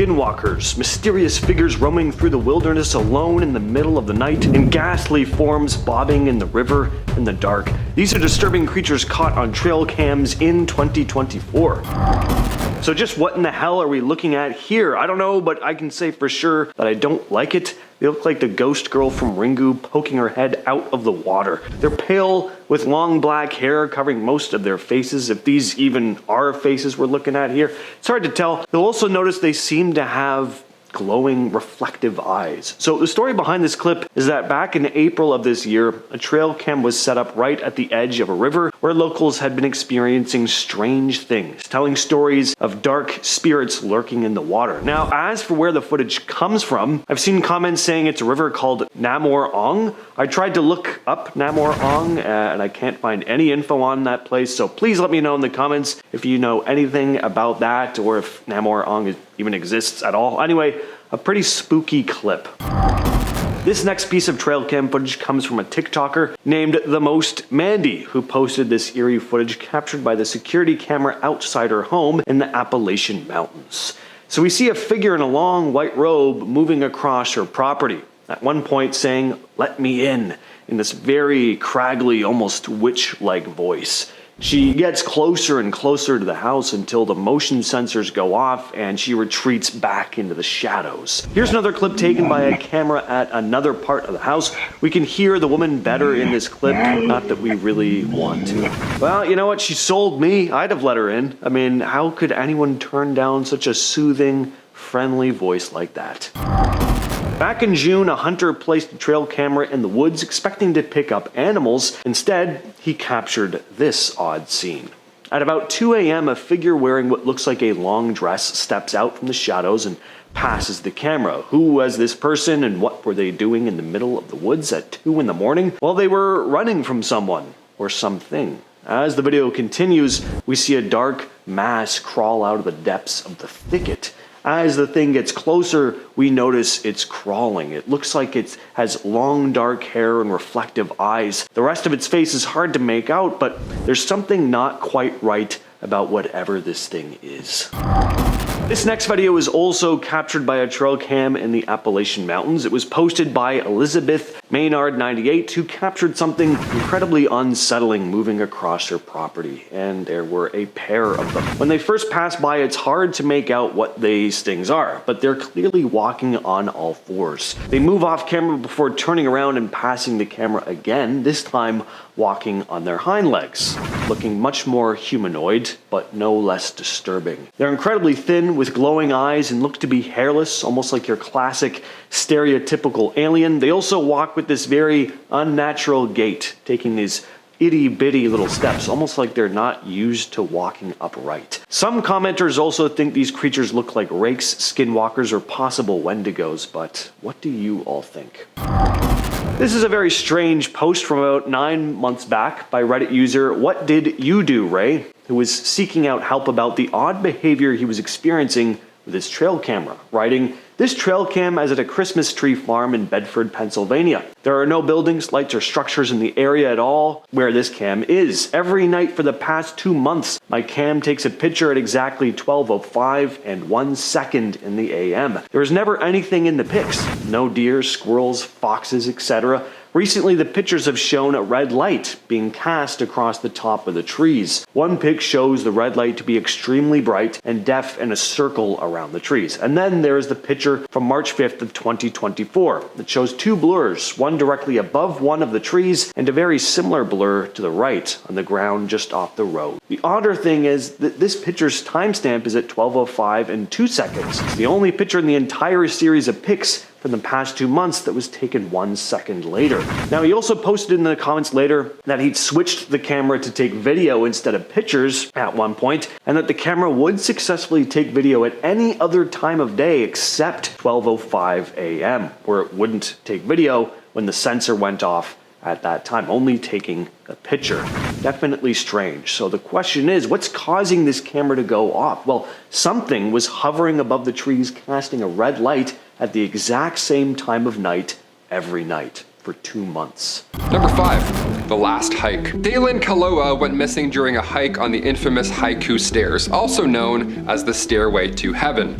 skinwalkers, mysterious figures roaming through the wilderness alone in the middle of the night, and ghastly forms bobbing in the river in the dark. These are disturbing creatures caught on trail cams in 2024. So just what in the hell are we looking at here? I don't know, but I can say for sure that I don't like it. They look like the ghost girl from Ringu poking her head out of the water. They're pale with long black hair covering most of their faces, if these even are faces we're looking at here. It's hard to tell. You'll also notice they seem to have glowing reflective eyes. So the story behind this clip is that back in April of this year, a trail cam was set up right at the edge of a river where locals had been experiencing strange things, telling stories of dark spirits lurking in the water. Now, as for where the footage comes from, I've seen comments saying it's a river called Namor Ong. I tried to look up Namor Ong and I can't find any info on that place, so please let me know in the comments if you know anything about that or if Namor Ong even exists at all. Anyway, a pretty spooky clip. This next piece of trail cam footage comes from a TikToker named The Most Mandy, who posted this eerie footage captured by the security camera outside her home in the Appalachian Mountains. So we see a figure in a long white robe moving across her property, at one point saying, "Let me in this very craggly, almost witch-like voice. She gets closer and closer to the house until the motion sensors go off and she retreats back into the shadows. Here's another clip taken by a camera at another part of the house. We can hear the woman better in this clip, not that we really want to. Well, you know what? She sold me. I'd have let her in. I mean, how could anyone turn down such a soothing, friendly voice like that? Back in June, a hunter placed a trail camera in the woods expecting to pick up animals. Instead, he captured this odd scene. At about 2 a.m., a figure wearing what looks like a long dress steps out from the shadows and passes the camera. Who was this person and what were they doing in the middle of the woods at 2 in the morning? Well, they were running from someone or something. As the video continues, we see a dark mass crawl out of the depths of the thicket. As the thing gets closer, we notice it's crawling. It looks like it has long dark hair and reflective eyes. The rest of its face is hard to make out, but there's something not quite right about whatever this thing is. This next video is also captured by a trail cam in the Appalachian Mountains. It was posted by Elizabeth Maynard 98, who captured something incredibly unsettling moving across her property, and there were a pair of them. When they first pass by, it's hard to make out what these things are, but they're clearly walking on all fours. They move off camera before turning around and passing the camera again, this time walking on their hind legs, looking much more humanoid, but no less disturbing. They're incredibly thin with glowing eyes and look to be hairless, almost like your classic stereotypical alien. They also walk with this very unnatural gait, taking these itty-bitty little steps, almost like they're not used to walking upright. Some commenters also think these creatures look like rakes, skinwalkers, or possible wendigos, but what do you all think? This is a very strange post from about 9 months back by Reddit user What Did You Do, Ray, who was seeking out help about the odd behavior he was experiencing with his trail camera, writing, "This trail cam is at a Christmas tree farm in Bedford, Pennsylvania. There are no buildings, lights, or structures in the area at all where this cam is. Every night for the past 2 months, my cam takes a picture at exactly 12:05 and 1 second in the AM. There is never anything in the pics. No deer, squirrels, foxes, etc. Recently, the pictures have shown a red light being cast across the top of the trees. One pic shows the red light to be extremely bright and def in a circle around the trees. And then there is the picture from March 5th of 2024 that shows 2 blurs, one directly above one of the trees and a very similar blur to the right on the ground just off the road. The odder thing is that this picture's timestamp is at 12:05 and 2 seconds. It's the only picture in the entire series of pics from the past 2 months that was taken 1 second later. Now, he also posted in the comments later that he'd switched the camera to take video instead of pictures at one point, and that the camera would successfully take video at any other time of day except 12:05 a.m., where it wouldn't take video when the sensor went off at that time, only taking a picture. Definitely strange. So the question is, what's causing this camera to go off? Well, something was hovering above the trees, casting a red light at the exact same time of night every night for 2 months. Number 5, the last hike. Dalen Kaloa went missing during a hike on the infamous Haiku Stairs, also known as the Stairway to Heaven.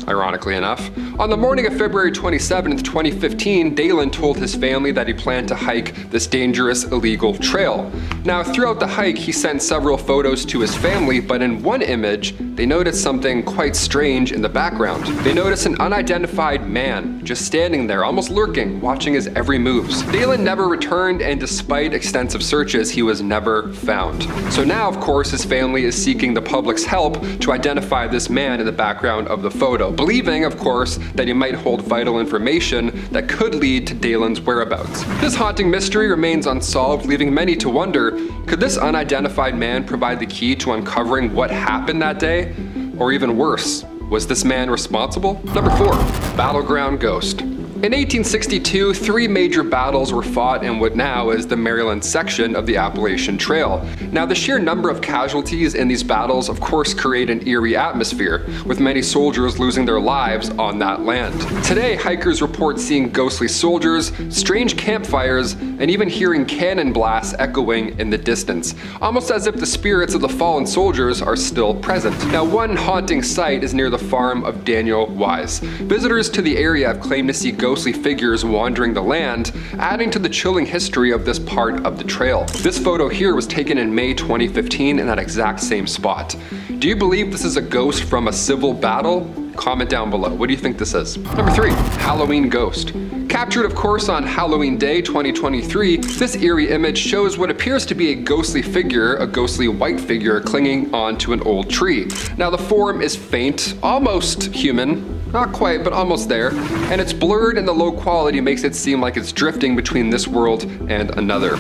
ironically enough. On the morning of February 27th, 2015, Dalen told his family that he planned to hike this dangerous illegal trail. Now, throughout the hike, he sent several photos to his family, but in one image, they noticed something quite strange in the background. They noticed an unidentified man just standing there, almost lurking, watching his every moves. Dalen never returned, and despite extensive searches, he was never found. So now, of course, his family is seeking the public's help to identify this man in the background of the photo, believing, of course, that he might hold vital information that could lead to Dalen's whereabouts. This haunting mystery remains unsolved, leaving many to wonder, could this unidentified man provide the key to uncovering what happened that day? Or even worse, was this man responsible? Number 4, Battleground Ghost. In 1862, 3 major battles were fought in what now is the Maryland section of the Appalachian Trail. Now, the sheer number of casualties in these battles of course create an eerie atmosphere, with many soldiers losing their lives on that land. Today, hikers report seeing ghostly soldiers, strange campfires, and even hearing cannon blasts echoing in the distance, almost as if the spirits of the fallen soldiers are still present. Now, one haunting site is near the farm of Daniel Wise. Visitors to the area have claimed to see ghostly figures wandering the land, adding to the chilling history of this part of the trail. This photo here was taken in May 2015 in that exact same spot. Do you believe this is a ghost from a civil battle? Comment down below. What do you think this is? Number 3, Halloween Ghost. Captured, of course, on Halloween Day 2023, this eerie image shows what appears to be a ghostly figure, a ghostly white figure clinging onto an old tree. Now, the form is faint, almost human. Not quite, but almost there, and it's blurred, and the low quality makes it seem like it's drifting between this world and another.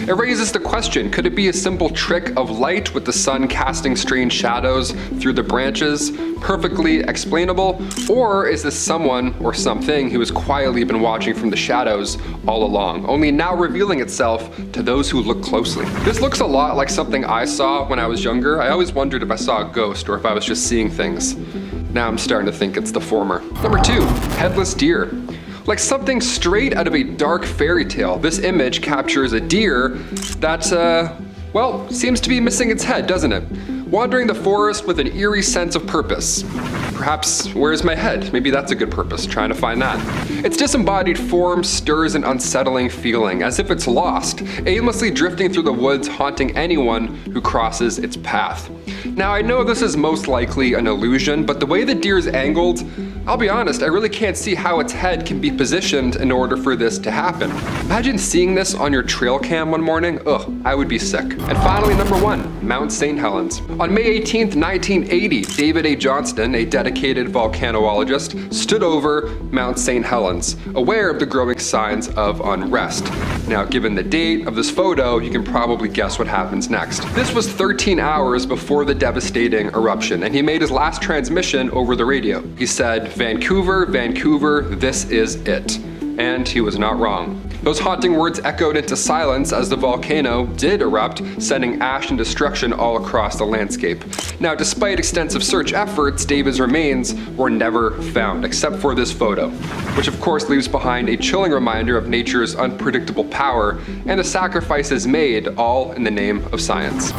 It raises the question, could it be a simple trick of light with the sun casting strange shadows through the branches? Perfectly explainable? Or is this someone or something who has quietly been watching from the shadows all along, only now revealing itself to those who look closely? This looks a lot like something I saw when I was younger. I always wondered if I saw a ghost or if I was just seeing things. Now I'm starting to think it's the former. Number 2, Headless Deer. Like something straight out of a dark fairy tale, this image captures a deer that, well, seems to be missing its head, doesn't it? Wandering the forest with an eerie sense of purpose. Perhaps, where's my head? Maybe that's a good purpose, trying to find that. Its disembodied form stirs an unsettling feeling, as if it's lost, aimlessly drifting through the woods, haunting anyone who crosses its path. Now, I know this is most likely an illusion, but the way the deer's angled, I'll be honest, I really can't see how its head can be positioned in order for this to happen. Imagine seeing this on your trail cam one morning. Ugh, I would be sick. And finally, number 1, Mount St. Helens. On May 18th, 1980, David A. Johnston, a dedicated volcanologist, stood over Mount St. Helens, aware of the growing signs of unrest. Now, given the date of this photo, you can probably guess what happens next. This was 13 hours before the devastating eruption, and he made his last transmission over the radio. He said, "Vancouver, Vancouver, this is it." And he was not wrong. Those haunting words echoed into silence as the volcano did erupt, sending ash and destruction all across the landscape. Now, despite extensive search efforts, David's remains were never found, except for this photo, which of course leaves behind a chilling reminder of nature's unpredictable power and the sacrifices made, all in the name of science.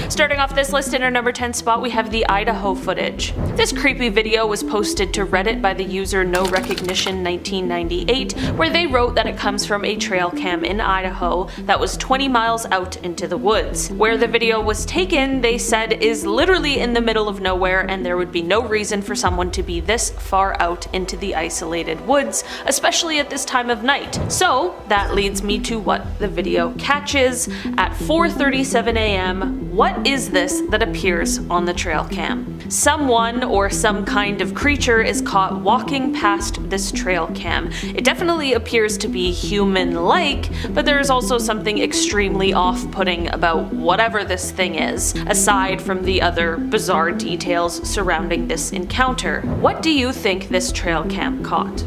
Starting off this list in our number 10 spot, we have the Idaho footage. This creepy video was posted to Reddit by the user No Recognition 1998, where they wrote that it comes from a trail cam in Idaho that was 20 miles out into the woods. Where the video was taken, they said, is literally in the middle of nowhere, and there would be no reason for someone to be this far out into the isolated woods, especially at this time of night. So that leads me to what the video catches. At 4:37 a.m., what is this that appears on the trail cam? Someone or some kind of creature is caught walking past this trail cam. It definitely appears to be human-like, but there is also something extremely off-putting about whatever this thing is, aside from the other bizarre details surrounding this encounter. What do you think this trail cam caught?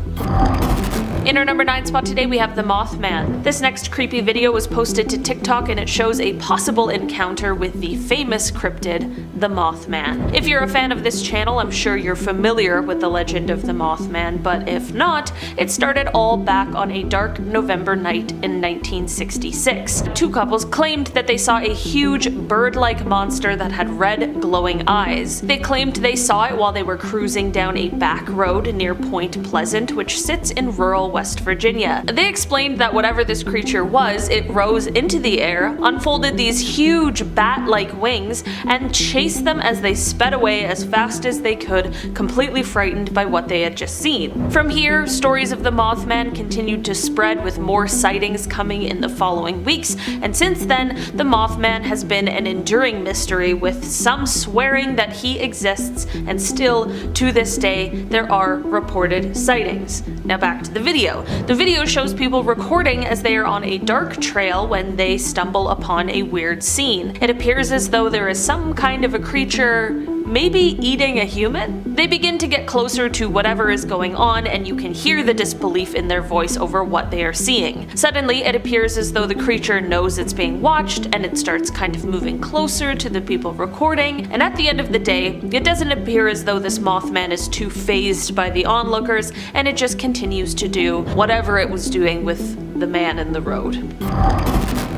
In our number 9 spot today, we have the Mothman. This next creepy video was posted to TikTok and it shows a possible encounter with the famous cryptid, the Mothman. If you're a fan of this channel, I'm sure you're familiar with the legend of the Mothman, but if not, it started all back on a dark November night in 1966. Two couples claimed that they saw a huge bird-like monster that had red, glowing eyes. They claimed they saw it while they were cruising down a back road near Point Pleasant, which sits in rural West Virginia. They explained that whatever this creature was, it rose into the air, unfolded these huge bat-like wings, and chased them as they sped away as fast as they could, completely frightened by what they had just seen. From here, stories of the Mothman continued to spread, with more sightings coming in the following weeks, and since then, the Mothman has been an enduring mystery, with some swearing that he exists, and still, to this day, there are reported sightings. Now back to the video. The video shows people recording as they are on a dark trail when they stumble upon a weird scene. It appears as though there is some kind of a creature maybe eating a human? They begin to get closer to whatever is going on, and you can hear the disbelief in their voice over what they are seeing. Suddenly, it appears as though the creature knows it's being watched, and it starts kind of moving closer to the people recording, and at the end of the day, it doesn't appear as though this Mothman is too fazed by the onlookers, and it just continues to do whatever it was doing with the man in the road.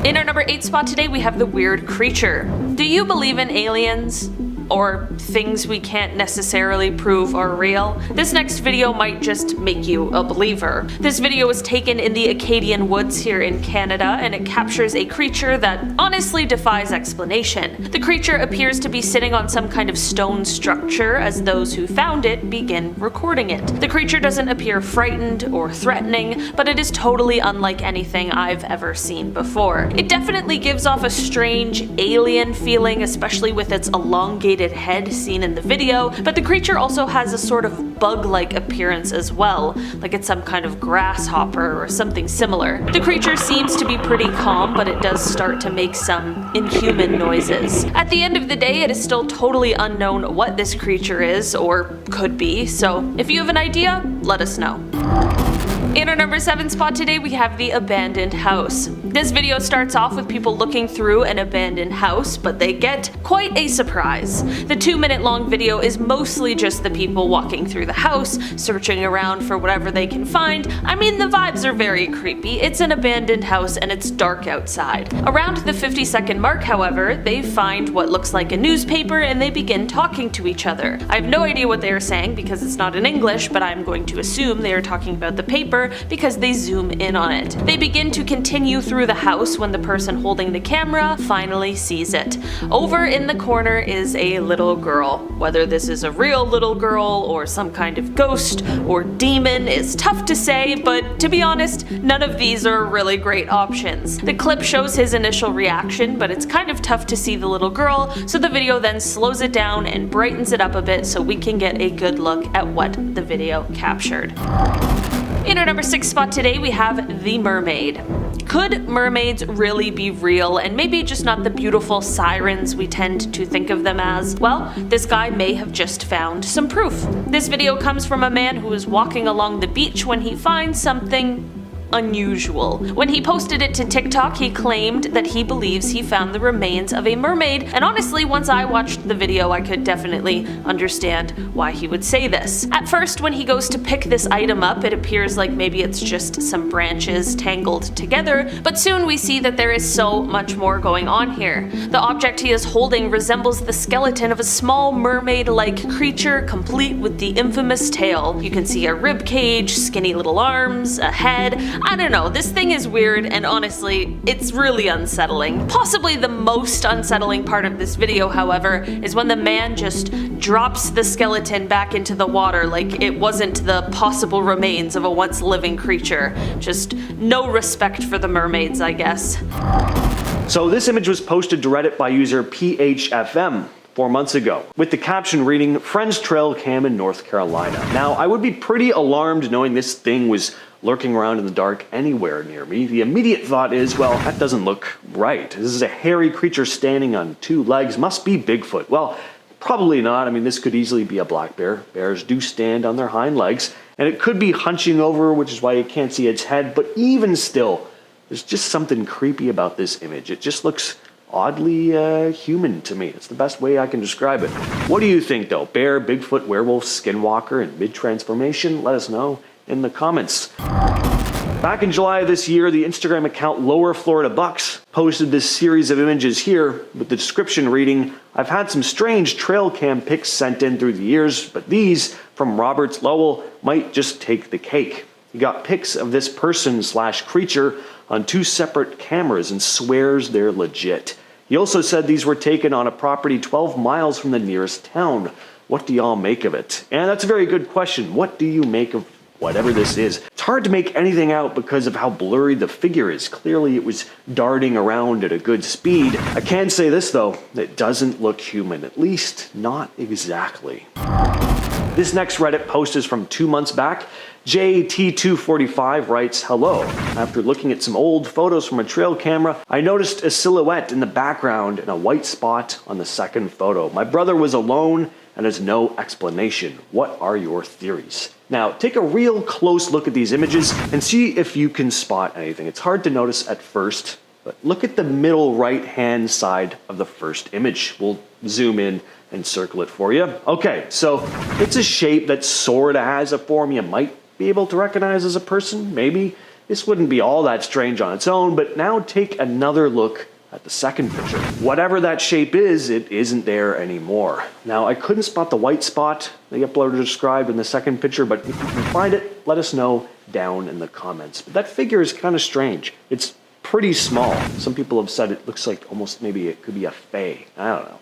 In our number 8 spot today, we have the weird creature. Do you believe in aliens? Or things we can't necessarily prove are real? This next video might just make you a believer. This video was taken in the Acadian woods here in Canada, and it captures a creature that honestly defies explanation. The creature appears to be sitting on some kind of stone structure as those who found it begin recording it. The creature doesn't appear frightened or threatening, but it is totally unlike anything I've ever seen before. It definitely gives off a strange alien feeling, especially with its elongated head seen in the video, but the creature also has a sort of bug-like appearance as well, like it's some kind of grasshopper or something similar. The creature seems to be pretty calm, but it does start to make some inhuman noises. At the end of the day, it is still totally unknown what this creature is, or could be, so if you have an idea, let us know. In our number 7 spot today, we have the abandoned house. This video starts off with people looking through an abandoned house, but they get quite a surprise. The 2-minute long video is mostly just the people walking through the house, searching around for whatever they can find. I mean, the vibes are very creepy. It's an abandoned house and it's dark outside. Around the 50-second mark, however, they find what looks like a newspaper and they begin talking to each other. I have no idea what they are saying because it's not in English, but I'm going to assume they are talking about the paper because they zoom in on it. They begin to continue through the house when the person holding the camera finally sees it. Over in the corner is a little girl. Whether this is a real little girl or some kind of ghost or demon is tough to say, but to be honest, none of these are really great options. The clip shows his initial reaction, but it's kind of tough to see the little girl, so the video then slows it down and brightens it up a bit so we can get a good look at what the video captured. In our number 6 spot today, we have the mermaid. Could mermaids really be real, and maybe just not the beautiful sirens we tend to think of them as? Well, this guy may have just found some proof. This video comes from a man who is walking along the beach when he finds something unusual. When he posted it to TikTok, he claimed that he believes he found the remains of a mermaid, and honestly, once I watched the video, I could definitely understand why he would say this. At first, when he goes to pick this item up, it appears like maybe it's just some branches tangled together, but soon we see that there is so much more going on here. The object he is holding resembles the skeleton of a small mermaid-like creature, complete with the infamous tail. You can see a rib cage, skinny little arms, a head. I don't know, this thing is weird, and honestly, it's really unsettling. Possibly the most unsettling part of this video, however, is when the man just drops the skeleton back into the water like it wasn't the possible remains of a once living creature. Just no respect for the mermaids, I guess. So this image was posted to Reddit by user PHFM 4 months ago, with the caption reading, "Friend's trail cam in North Carolina." Now, I would be pretty alarmed knowing this thing was lurking around in the dark anywhere near me. The immediate thought is, well, that doesn't look right. This is a hairy creature standing on 2 legs, must be Bigfoot. Well, Probably not. I mean, this could easily be a black bear. Bears do stand on their hind legs, and it could be hunching over, which is why you can't see its head. But even still, there's just something creepy about this image. It just looks oddly human to me. It's the best way I can describe it. What do you think, though? Bear, Bigfoot, werewolf, skinwalker, and mid-transformation? Let us know in the comments. Back in July of this year, the Instagram account Lower Florida Bucks posted this series of images here with the description reading, "I've had some strange trail cam pics sent in through the years, but these from Roberts Lowell might just take the cake." He got pics of this person/creature on 2 separate cameras and swears they're legit. He also said these were taken on a property 12 miles from the nearest town. What do y'all make of it? And that's a very good question. What do you make of whatever this is? It's hard to make anything out because of how blurry the figure is. Clearly it was darting around at a good speed. I can say this though, it doesn't look human, at least not exactly. This next Reddit post is from 2 months back. JT245 writes, "Hello. After looking at some old photos from a trail camera, I noticed a silhouette in the background and a white spot on the second photo. My brother was alone and has no explanation. What are your theories?" Now, take a real close look at these images and see if you can spot anything. It's hard to notice at first, but look at the middle right-hand side of the first image. We'll zoom in and circle it for you. Okay, so it's a shape that sort of has a form you might be able to recognize as a person, maybe. This wouldn't be all that strange on its own, but now take another look at the second picture. Whatever that shape is, it isn't there anymore. Now, I couldn't spot the white spot the uploader described in the second picture, but if you can find it, let us know down in the comments. But that figure is kind of strange. It's pretty small. Some people have said it looks like almost maybe it could be a fae. I don't know.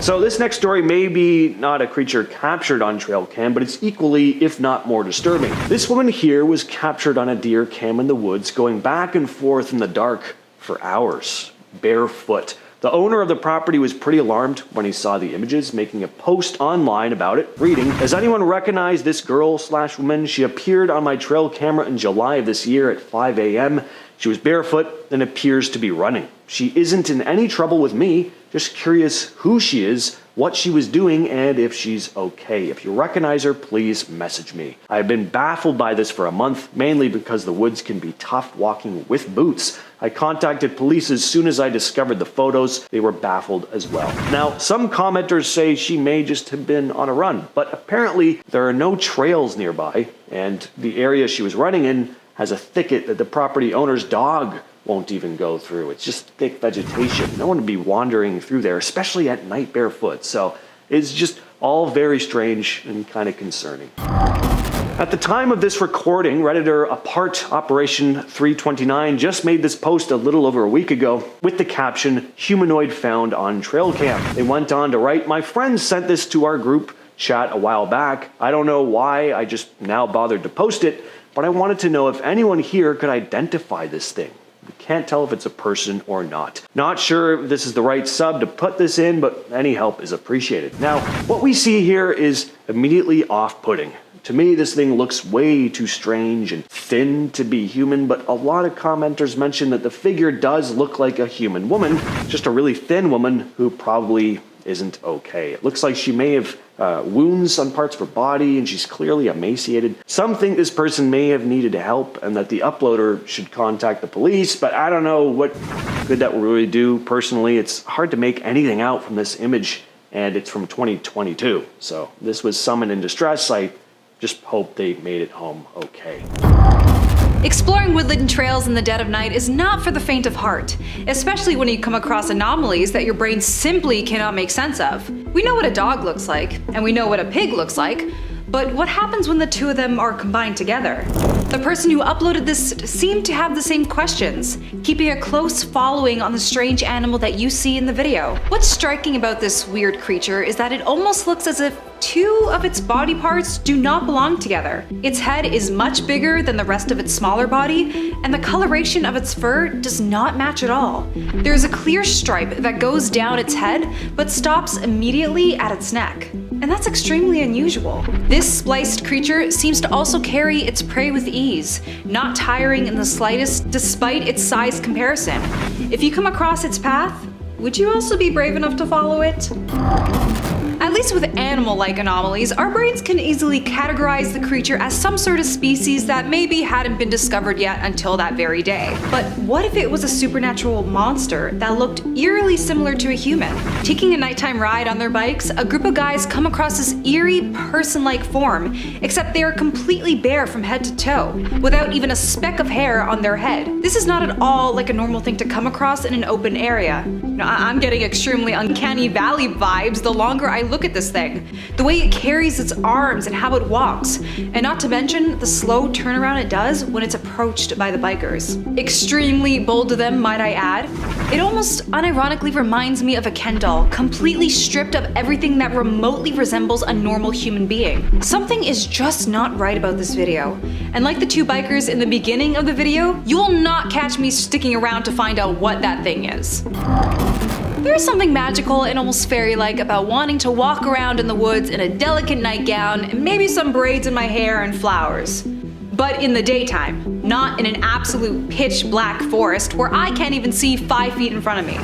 So this next story may be not a creature captured on trail cam, but it's equally, if not more disturbing. This woman here was captured on a deer cam in the woods, going back and forth in the dark for hours, barefoot. The owner of the property was pretty alarmed when he saw the images, making a post online about it, reading, "Does anyone recognize this girl/woman? She appeared on my trail camera in July of this year at 5 a.m. She was barefoot and appears to be running. She isn't in any trouble with me, just curious who she is, what she was doing, and if she's okay. If you recognize her, please message me. I have been baffled by this for a month, mainly because the woods can be tough walking with boots. I contacted police as soon as I discovered the photos. They were baffled as well." Now, some commenters say she may just have been on a run, but apparently there are no trails nearby, and the area she was running in has a thicket that the property owner's dog won't even go through. It's just thick vegetation. No one would be wandering through there, especially at night barefoot. So it's just all very strange and kind of concerning. At the time of this recording, Redditor Apart Operation 329 just made this post a little over a week ago with the caption, "Humanoid found on trail cam." They went on to write, "My friend sent this to our group chat a while back. I don't know why I just now bothered to post it, but I wanted to know if anyone here could identify this thing. We can't tell if it's a person or not. Not sure if this is the right sub to put this in, but any help is appreciated." Now, what we see here is immediately off-putting. To me, this thing looks way too strange and thin to be human, but a lot of commenters mention that the figure does look like a human woman, just a really thin woman who probably isn't okay. It looks like she may have wounds on parts of her body, and she's clearly emaciated. Some think this person may have needed help and that the uploader should contact the police, but I don't know what good that will really do. Personally, it's hard to make anything out from this image, and it's from 2022. So this was someone in distress. I just hope they made it home okay. Exploring woodland trails in the dead of night is not for the faint of heart, especially when you come across anomalies that your brain simply cannot make sense of. We know what a dog looks like, and we know what a pig looks like, but what happens when the two of them are combined together? The person who uploaded this seemed to have the same questions, keeping a close following on the strange animal that you see in the video. What's striking about this weird creature is that it almost looks as if two of its body parts do not belong together. Its head is much bigger than the rest of its smaller body, and the coloration of its fur does not match at all. There is a clear stripe that goes down its head, but stops immediately at its neck. And that's extremely unusual. This spliced creature seems to also carry its prey with ease, not tiring in the slightest despite its size comparison. If you come across its path, would you also be brave enough to follow it? At least with animal-like anomalies, our brains can easily categorize the creature as some sort of species that maybe hadn't been discovered yet until that very day. But what if it was a supernatural monster that looked eerily similar to a human? Taking a nighttime ride on their bikes, a group of guys come across this eerie person-like form, except they are completely bare from head to toe, without even a speck of hair on their head. This is not at all like a normal thing to come across in an open area. I'm getting extremely uncanny valley vibes the longer I look at this thing. The way it carries its arms and how it walks, and not to mention the slow turnaround it does when it's approached by the bikers. Extremely bold of them, might I add. It almost unironically reminds me of a Ken doll, completely stripped of everything that remotely resembles a normal human being. Something is just not right about this video. And like the two bikers in the beginning of the video, you will not catch me sticking around to find out what that thing is. There's something magical and almost fairy-like about wanting to walk around in the woods in a delicate nightgown and maybe some braids in my hair and flowers. But in the daytime, not in an absolute pitch black forest where I can't even see 5 feet in front of me.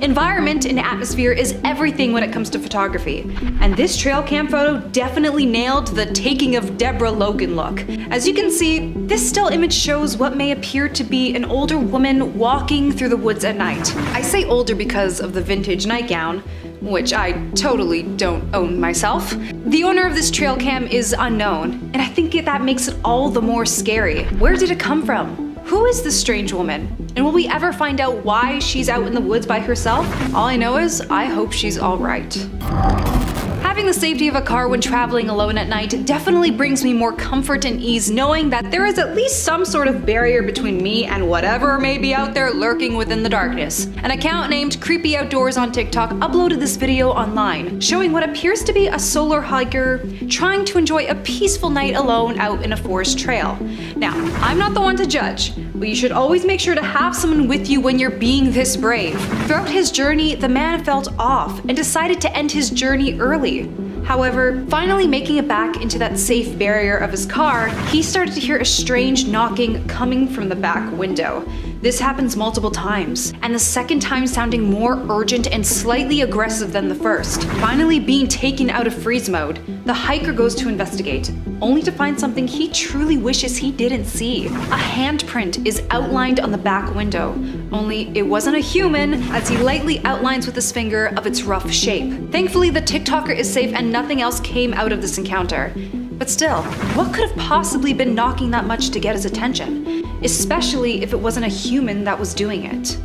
Environment and atmosphere is everything when it comes to photography, and this trail cam photo definitely nailed the taking of Deborah Logan look. As you can see, this still image shows what may appear to be an older woman walking through the woods at night. I say older because of the vintage nightgown, which I totally don't own myself. The owner of this trail cam is unknown, and I think that makes it all the more scary. Where did it come from? Who is this strange woman? And will we ever find out why she's out in the woods by herself? All I know is I hope she's alright. Having the safety of a car when traveling alone at night definitely brings me more comfort and ease knowing that there is at least some sort of barrier between me and whatever may be out there lurking within the darkness. An account named Creepy Outdoors on TikTok uploaded this video online, showing what appears to be a solo hiker trying to enjoy a peaceful night alone out in a forest trail. Now, I'm not the one to judge, but you should always make sure to have someone with you when you're being this brave. Throughout his journey, the man felt off and decided to end his journey early. However, finally making it back into that safe barrier of his car, he started to hear a strange knocking coming from the back window. This happens multiple times, and the second time sounding more urgent and slightly aggressive than the first. Finally being taken out of freeze mode, the hiker goes to investigate, only to find something he truly wishes he didn't see. A handprint is outlined on the back window, only it wasn't a human, as he lightly outlines with his finger of its rough shape. Thankfully, the TikToker is safe and nothing else came out of this encounter. But still, what could have possibly been knocking that much to get his attention? Especially if it wasn't a human that was doing it.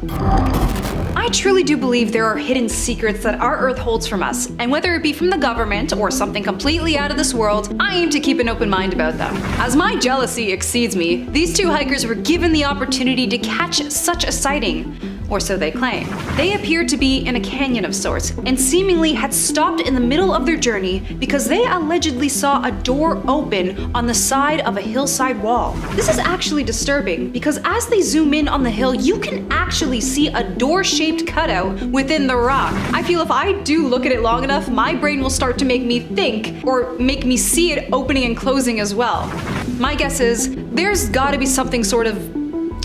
I truly do believe there are hidden secrets that our Earth holds from us, and whether it be from the government or something completely out of this world, I aim to keep an open mind about them. As my jealousy exceeds me, these two hikers were given the opportunity to catch such a sighting. Or so they claim. They appeared to be in a canyon of sorts, and seemingly had stopped in the middle of their journey because they allegedly saw a door open on the side of a hillside wall. This is actually disturbing because as they zoom in on the hill, you can actually see a door-shaped cutout within the rock. I feel if I do look at it long enough, my brain will start to make me think, or make me see it opening and closing as well. My guess is, there's gotta be something sort of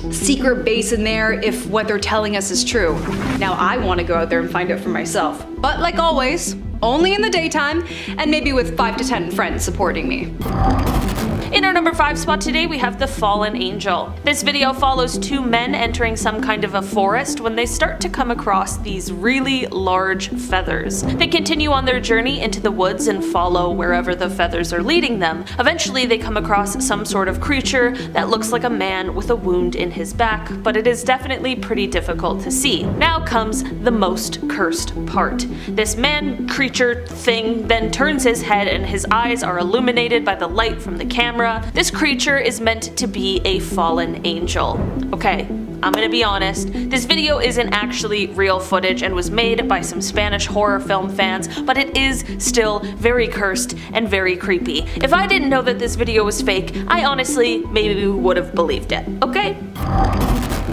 secret base in there if what they're telling us is true. Now I want to go out there and find out for myself. But like always, only in the daytime, and maybe with 5 to 10 friends supporting me. In our number 5 spot today, we have the Fallen Angel. This video follows two men entering some kind of a forest when they start to come across these really large feathers. They continue on their journey into the woods and follow wherever the feathers are leading them. Eventually, they come across some sort of creature that looks like a man with a wound in his back, but it is definitely pretty difficult to see. Now comes the most cursed part. This man creature thing then turns his head and his eyes are illuminated by the light from the camera. This creature is meant to be a fallen angel. Okay, I'm gonna be honest, this video isn't actually real footage and was made by some Spanish horror film fans, but it is still very cursed and very creepy. If I didn't know that this video was fake, I honestly maybe would have believed it, okay?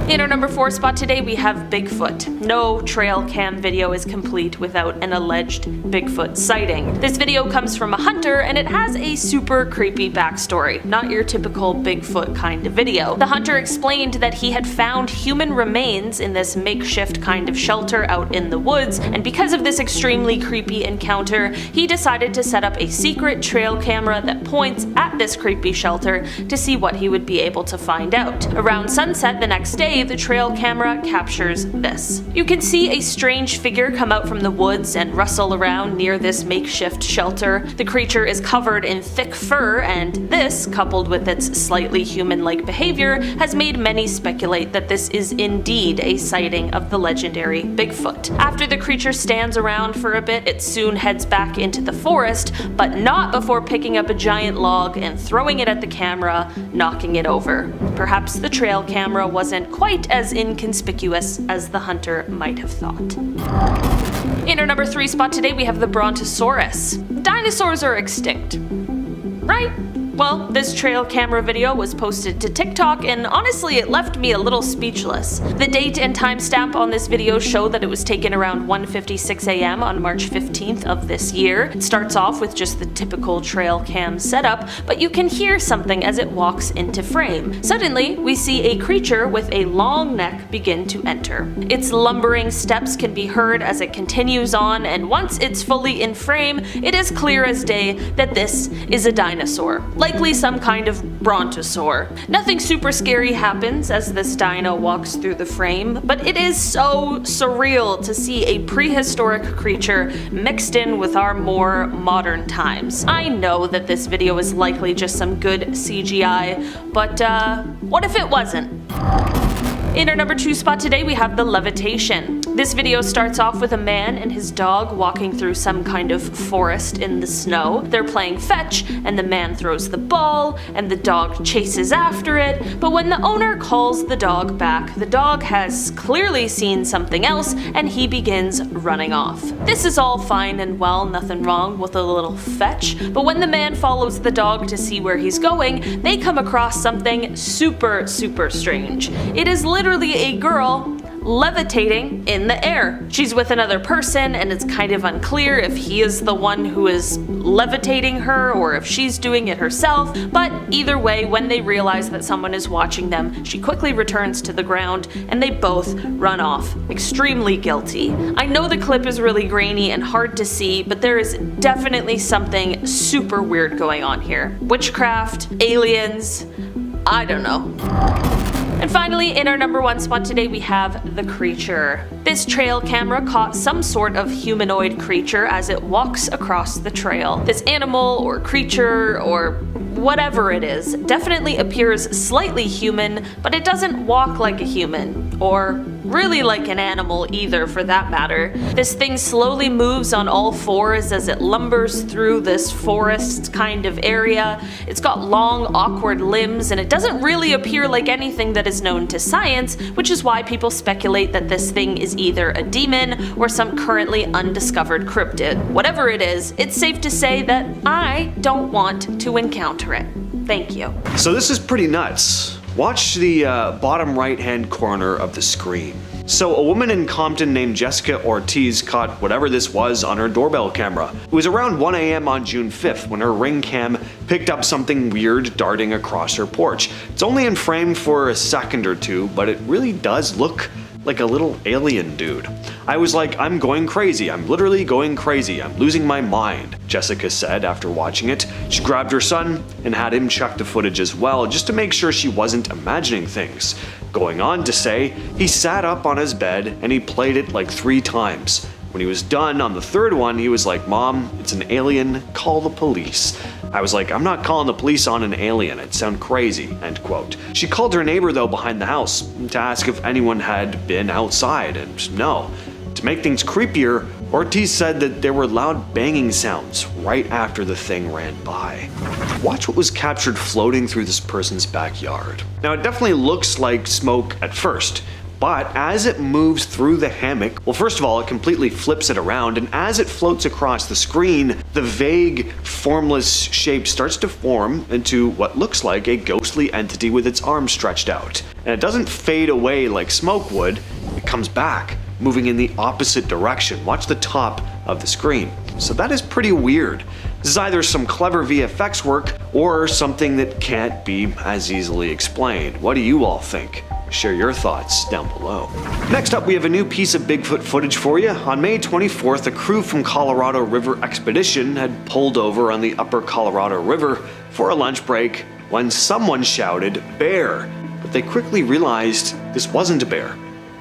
In our number 4 spot today, we have Bigfoot. No trail cam video is complete without an alleged Bigfoot sighting. This video comes from a hunter, and it has a super creepy backstory, not your typical Bigfoot kind of video. The hunter explained that he had found human remains in this makeshift kind of shelter out in the woods, and because of this extremely creepy encounter, he decided to set up a secret trail camera that points at this creepy shelter to see what he would be able to find out. Around sunset the next day, the trail camera captures this. You can see a strange figure come out from the woods and rustle around near this makeshift shelter. The creature is covered in thick fur, and this, coupled with its slightly human-like behavior, has made many speculate that this is indeed a sighting of the legendary Bigfoot. After the creature stands around for a bit, it soon heads back into the forest, but not before picking up a giant log and throwing it at the camera, knocking it over. Perhaps the trail camera wasn't quite as inconspicuous as the hunter might have thought. In our number 3 spot today, we have the Brontosaurus. Dinosaurs are extinct, right? Well, this trail camera video was posted to TikTok, and honestly it left me a little speechless. The date and timestamp on this video show that it was taken around 1:56 a.m. on March 15th of this year. It starts off with just the typical trail cam setup, but you can hear something as it walks into frame. Suddenly, we see a creature with a long neck begin to enter. Its lumbering steps can be heard as it continues on, and once it's fully in frame, it is clear as day that this is a dinosaur. Likely some kind of brontosaur. Nothing super scary happens as this dino walks through the frame, but it is so surreal to see a prehistoric creature mixed in with our more modern times. I know that this video is likely just some good CGI, but what if it wasn't? In our number 2 spot today, we have the levitation. This video starts off with a man and his dog walking through some kind of forest in the snow. They're playing fetch, and the man throws the ball, and the dog chases after it, but when the owner calls the dog back, the dog has clearly seen something else, and he begins running off. This is all fine and well, nothing wrong with a little fetch, but when the man follows the dog to see where he's going, they come across something super strange. It is literally a girl levitating in the air. She's with another person, and it's kind of unclear if he is the one who is levitating her or if she's doing it herself, but either way, when they realize that someone is watching them, she quickly returns to the ground and they both run off, extremely guilty. I know the clip is really grainy and hard to see, but there is definitely something super weird going on here. Witchcraft, aliens, I don't know. And finally, in our number 1 spot today, we have the creature. This trail camera caught some sort of humanoid creature as it walks across the trail. This animal or creature or whatever it is definitely appears slightly human, but it doesn't walk like a human, or really like an animal either for that matter. This thing slowly moves on all fours as it lumbers through this forest kind of area. It's got long, awkward limbs, and it doesn't really appear like anything that is known to science, which is why people speculate that this thing is either a demon or some currently undiscovered cryptid. Whatever it is, it's safe to say that I don't want to encounter it. Thank you. So this is pretty nuts. Watch the bottom right-hand corner of the screen. So a woman in Compton named Jessica Ortiz caught whatever this was on her doorbell camera. It was around 1 a.m. on June 5th when her Ring cam picked up something weird darting across her porch. It's only in frame for a second or two, but it really does look like a little alien dude. I was like, I'm going crazy. I'm literally going crazy. I'm losing my mind, Jessica said after watching it. She grabbed her son and had him check the footage as well, just to make sure she wasn't imagining things. Going on to say, he sat up on his bed and he played it like 3 times. When he was done on the 3rd one, he was like, "Mom, it's an alien, call the police." I was like, I'm not calling the police on an alien, it'd sound crazy, end quote. She called her neighbor though behind the house to ask if anyone had been outside, and no. To make things creepier, Ortiz said that there were loud banging sounds right after the thing ran by. Watch what was captured floating through this person's backyard. Now it definitely looks like smoke at first, But as it moves through the hammock, well, first of all, it completely flips it around, and as it floats across the screen, the vague, formless shape starts to form into what looks like a ghostly entity with its arms stretched out. And it doesn't fade away like smoke would, it comes back, moving in the opposite direction. Watch the top of the screen. So that is pretty weird. This is either some clever VFX work or something that can't be as easily explained. What do you all think? Share your thoughts down below. Next up, we have a new piece of Bigfoot footage for you. On May 24th, a crew from Colorado River Expedition had pulled over on the upper Colorado River for a lunch break when someone shouted, "Bear!" But they quickly realized this wasn't a bear.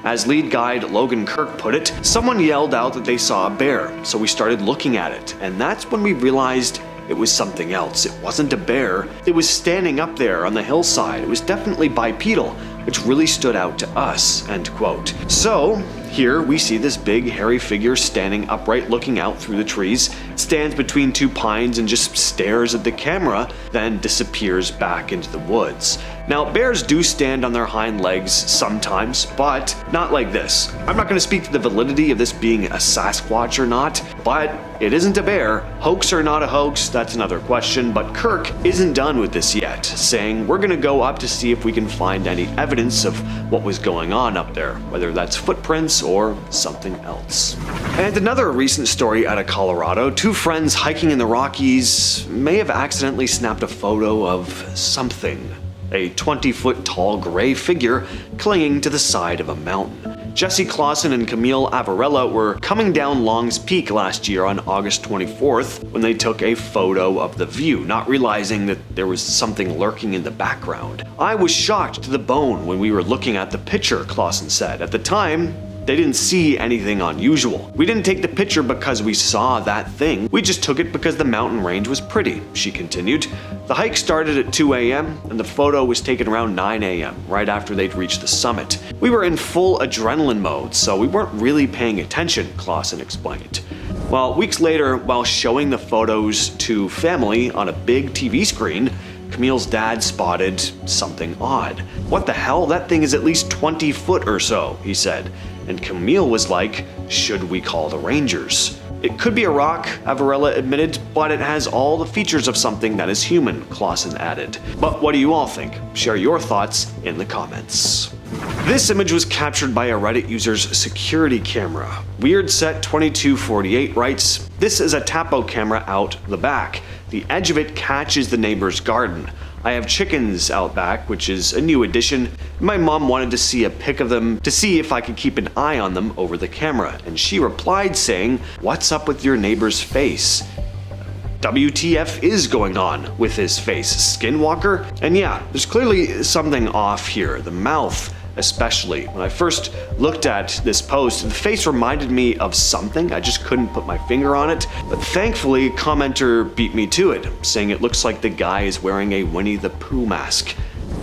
As lead guide Logan Kirk put it, someone yelled out that they saw a bear, so we started looking at it, and that's when we realized it was something else. It wasn't a bear, it was standing up there on the hillside. It was definitely bipedal, which really stood out to us, end quote. So, here we see this big hairy figure standing upright looking out through the trees. It stands between two pines and just stares at the camera, then disappears back into the woods. Now, bears do stand on their hind legs sometimes, but not like this. I'm not going to speak to the validity of this being a Sasquatch or not, but it isn't a bear. Hoax or not a hoax, that's another question, but Kirk isn't done with this yet, saying we're going to go up to see if we can find any evidence of what was going on up there, whether that's footprints or something else. And another recent story out of Colorado, two friends hiking in the Rockies may have accidentally snapped a photo of something. A 20-foot tall gray figure clinging to the side of a mountain. Jesse Clausen and Camille Avarella were coming down Long's Peak last year on August 24th when they took a photo of the view, not realizing that there was something lurking in the background. "I was shocked to the bone when we were looking at the picture," Clausen said. "At the time, they didn't see anything unusual. We didn't take the picture because we saw that thing. We just took it because the mountain range was pretty," she continued. The hike started at 2 a.m. and the photo was taken around 9 a.m., right after they'd reached the summit. "We were in full adrenaline mode, so we weren't really paying attention," Clausen explained. Well, weeks later, while showing the photos to family on a big TV screen, Camille's dad spotted something odd. "What the hell? That thing is at least 20 foot or so," he said. And Camille was like, "Should we call the Rangers?" "It could be a rock," Avarella admitted, "but it has all the features of something that is human," Clausen added. But what do you all think? Share your thoughts in the comments. This image was captured by a Reddit user's security camera. WeirdSet2248 writes, "This is a Tapo camera out the back. The edge of it catches the neighbor's garden. I have chickens out back, which is a new addition. My mom wanted to see a pic of them to see if I could keep an eye on them over the camera, and she replied saying, 'What's up with your neighbor's face?' WTF is going on with his face, Skinwalker?" And yeah, there's clearly something off here. The mouth, especially. When I first looked at this post, the face reminded me of something. I just couldn't put my finger on it. But thankfully, a commenter beat me to it, saying it looks like the guy is wearing a Winnie the Pooh mask.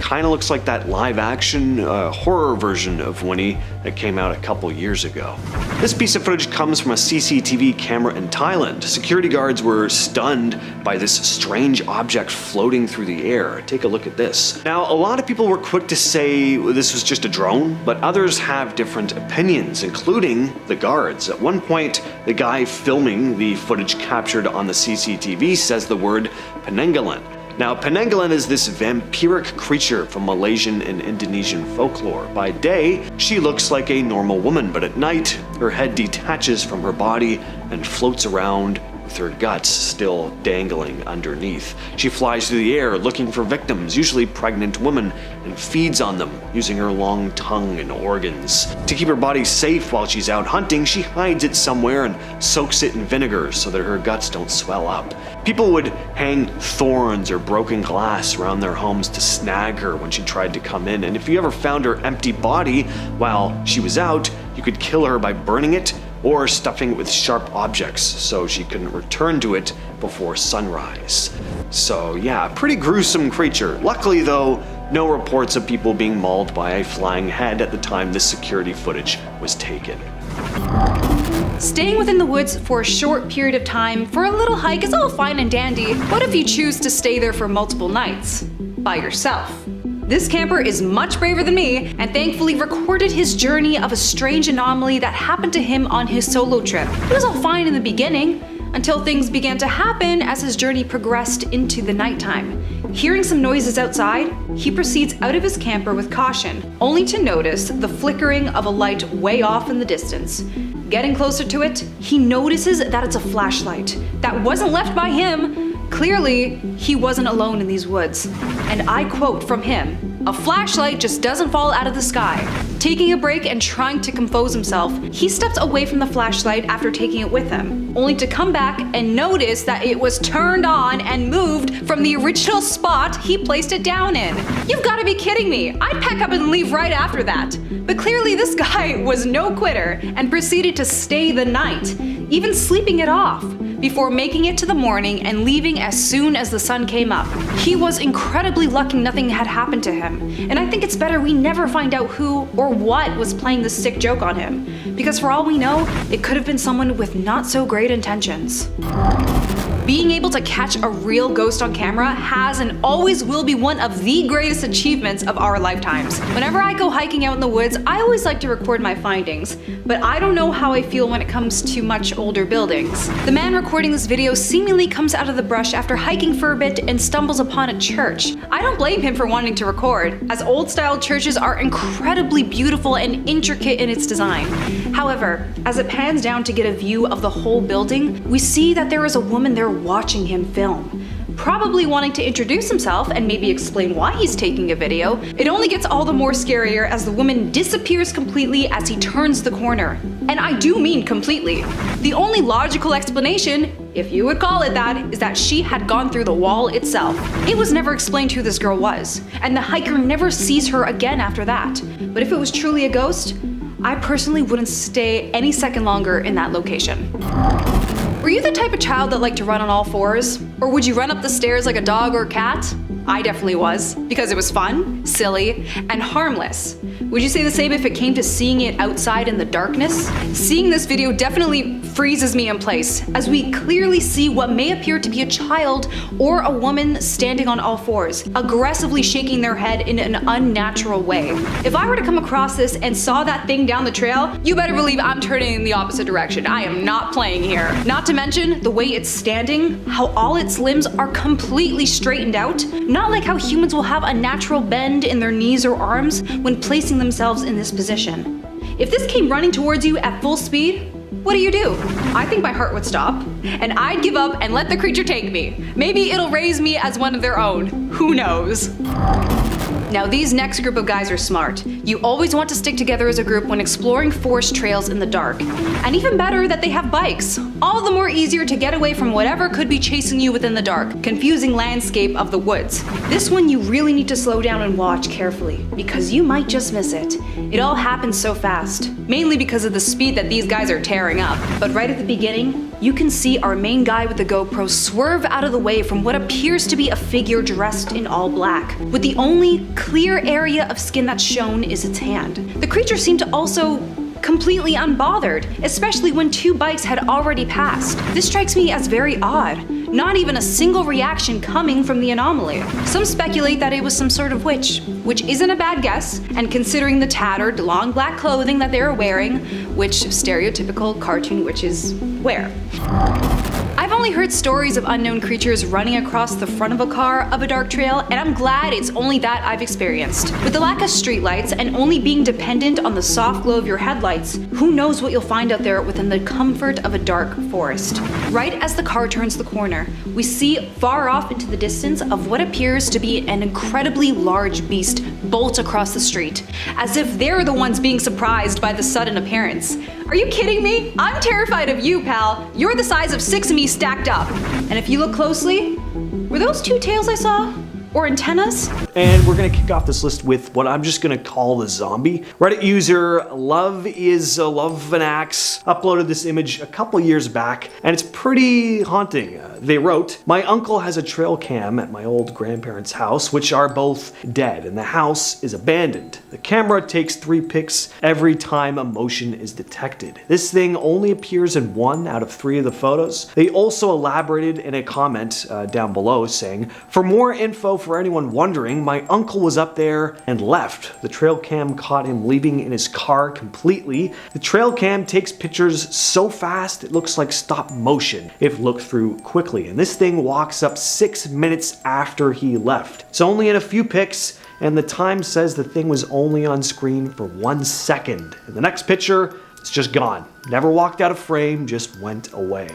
Kinda looks like that live-action horror version of Winnie that came out a couple years ago. This piece of footage comes from a CCTV camera in Thailand. Security guards were stunned by this strange object floating through the air. Take a look at this. Now, a lot of people were quick to say this was just a drone, but others have different opinions, including the guards. At one point, the guy filming the footage captured on the CCTV says the word Penanggalan. Now, Penanggalan is this vampiric creature from Malaysian and Indonesian folklore. By day, she looks like a normal woman, but at night, her head detaches from her body and floats around with her guts still dangling underneath. She flies through the air looking for victims, usually pregnant women, and feeds on them using her long tongue and organs. To keep her body safe while she's out hunting, she hides it somewhere and soaks it in vinegar so that her guts don't swell up. People would hang thorns or broken glass around their homes to snag her when she tried to come in, and if you ever found her empty body while she was out, you could kill her by burning it or stuffing it with sharp objects so she couldn't return to it before sunrise. So yeah, pretty gruesome creature. Luckily though, no reports of people being mauled by a flying head at the time this security footage was taken. Staying within the woods for a short period of time for a little hike is all fine and dandy. What if you choose to stay there for multiple nights? By yourself? This camper is much braver than me and thankfully recorded his journey of a strange anomaly that happened to him on his solo trip. It was all fine in the beginning, until things began to happen as his journey progressed into the nighttime. Hearing some noises outside, he proceeds out of his camper with caution, only to notice the flickering of a light way off in the distance. Getting closer to it, he notices that it's a flashlight that wasn't left by him. Clearly, he wasn't alone in these woods. And I quote from him, "A flashlight just doesn't fall out of the sky." Taking a break and trying to compose himself, he steps away from the flashlight after taking it with him, only to come back and notice that it was turned on and moved from the original spot he placed it down in. You've got to be kidding me. I'd pack up and leave right after that. But clearly this guy was no quitter and proceeded to stay the night, even sleeping it off, before making it to the morning and leaving as soon as the sun came up. He was incredibly lucky nothing had happened to him, and I think it's better we never find out who or what was playing this sick joke on him, because for all we know, it could have been someone with not so great intentions. Being able to catch a real ghost on camera has and always will be one of the greatest achievements of our lifetimes. Whenever I go hiking out in the woods, I always like to record my findings, but I don't know how I feel when it comes to much older buildings. The man recording this video seemingly comes out of the brush after hiking for a bit and stumbles upon a church. I don't blame him for wanting to record, as old-style churches are incredibly beautiful and intricate in its design. However, as it pans down to get a view of the whole building, we see that there is a woman there watching him film. Probably wanting to introduce himself and maybe explain why he's taking a video. It only gets all the more scarier as the woman disappears completely as he turns the corner. And I do mean completely. The only logical explanation, if you would call it that, is that she had gone through the wall itself. It was never explained who this girl was, and the hiker never sees her again after that. But if it was truly a ghost, I personally wouldn't stay any second longer in that location. Were you the type of child that liked to run on all fours? Or would you run up the stairs like a dog or a cat? I definitely was, because it was fun, silly, and harmless. Would you say the same if it came to seeing it outside in the darkness? Seeing this video definitely freezes me in place, as we clearly see what may appear to be a child or a woman standing on all fours, aggressively shaking their head in an unnatural way. If I were to come across this and saw that thing down the trail, you better believe I'm turning in the opposite direction. I am not playing here. Not to mention the way it's standing, how all its limbs are completely straightened out, not like how humans will have a natural bend in their knees or arms when placing themselves in this position. If this came running towards you at full speed, what do? I think my heart would stop, and I'd give up and let the creature take me. Maybe it'll raise me as one of their own. Who knows? Now these next group of guys are smart. You always want to stick together as a group when exploring forest trails in the dark. And even better that they have bikes. All the more easier to get away from whatever could be chasing you within the dark, confusing landscape of the woods. This one you really need to slow down and watch carefully, because you might just miss it. It all happens so fast, mainly because of the speed that these guys are tearing up. But right at the beginning, you can see our main guy with the GoPro swerve out of the way from what appears to be a figure dressed in all black, with the only clear area of skin that's shown is its hand. The creature seemed to also completely unbothered, especially when two bikes had already passed. This strikes me as very odd. Not even a single reaction coming from the anomaly. Some speculate that it was some sort of witch, which isn't a bad guess, and considering the tattered, long black clothing that they were wearing, which stereotypical cartoon witches wear. I've only heard stories of unknown creatures running across the front of a car of a dark trail, and I'm glad it's only that I've experienced. With the lack of streetlights and only being dependent on the soft glow of your headlights, who knows what you'll find out there within the comfort of a dark forest. Right as the car turns the corner, we see far off into the distance of what appears to be an incredibly large beast bolt across the street, as if they're the ones being surprised by the sudden appearance. Are you kidding me? I'm terrified of you, pal. You're the size of 6 of me stacked up. And if you look closely, were those two tails I saw? Or antennas? And we're gonna kick off this list with what I'm just gonna call the zombie. Reddit user Love is a Love an Axe uploaded this image a couple years back, and it's pretty haunting. They wrote, "My uncle has a trail cam at my old grandparents' house, which are both dead, and the house is abandoned. The camera takes 3 pics every time a motion is detected. This thing only appears in 1 out of 3 of the photos." They also elaborated in a comment down below saying, "For more info for anyone wondering, my uncle was up there and left. The trail cam caught him leaving in his car completely. The trail cam takes pictures so fast it looks like stop motion if looked through quickly, and this thing walks up 6 minutes after he left. It's only in a few pics, and the time says the thing was only on screen for 1 second. In the next picture, it's just gone. Never walked out of frame, just went away.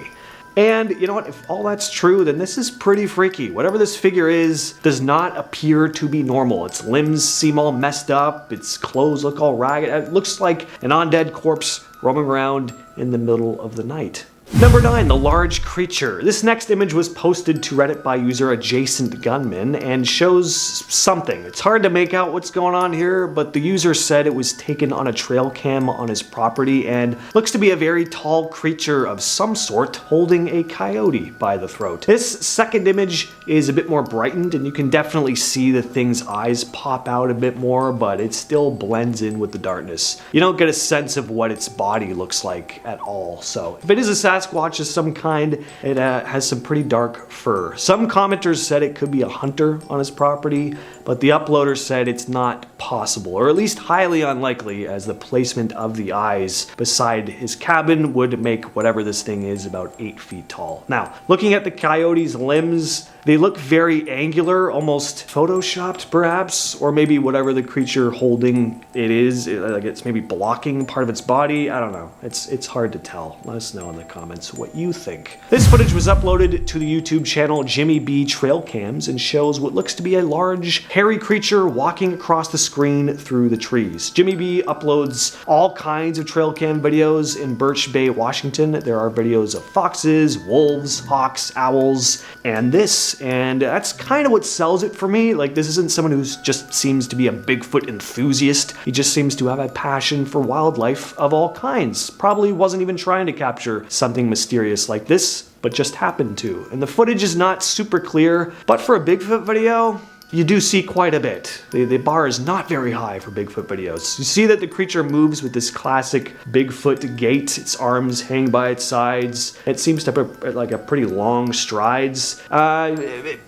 And you know what, if all that's true, then this is pretty freaky. Whatever this figure is does not appear to be normal. Its limbs seem all messed up, its clothes look all ragged. It looks like an undead corpse roaming around in the middle of the night. Number 9, the large creature. This next image was posted to Reddit by user Adjacent Gunman and shows something. It's hard to make out what's going on here, but the user said it was taken on a trail cam on his property and looks to be a very tall creature of some sort holding a coyote by the throat. This second image is a bit more brightened and you can definitely see the thing's eyes pop out a bit more, but it still blends in with the darkness. You don't get a sense of what its body looks like at all. So if it is a Sasquatch of some kind, it has some pretty dark fur. Some commenters said it could be a hunter on his property, but the uploader said it's not possible, or at least highly unlikely, as the placement of the eyes beside his cabin would make whatever this thing is about 8 feet tall. Now, looking at the coyote's limbs, they look very angular, almost photoshopped perhaps, or maybe whatever the creature holding it is, like it's maybe blocking part of its body. I don't know. It's hard to tell. Let us know in the comments what you think. This footage was uploaded to the YouTube channel Jimmy B Trail Cams and shows what looks to be a large, hairy creature walking across the screen through the trees. Jimmy B uploads all kinds of trail cam videos in Birch Bay, Washington. There are videos of foxes, wolves, hawks, owls, and this. And that's kind of what sells it for me. Like, this isn't someone who just seems to be a Bigfoot enthusiast. He just seems to have a passion for wildlife of all kinds. Probably wasn't even trying to capture something mysterious like this, but just happened to. And the footage is not super clear, but for a Bigfoot video, you do see quite a bit. The bar is not very high for Bigfoot videos. You see that the creature moves with this classic Bigfoot gait. Its arms hang by its sides. It seems to have like a pretty long strides.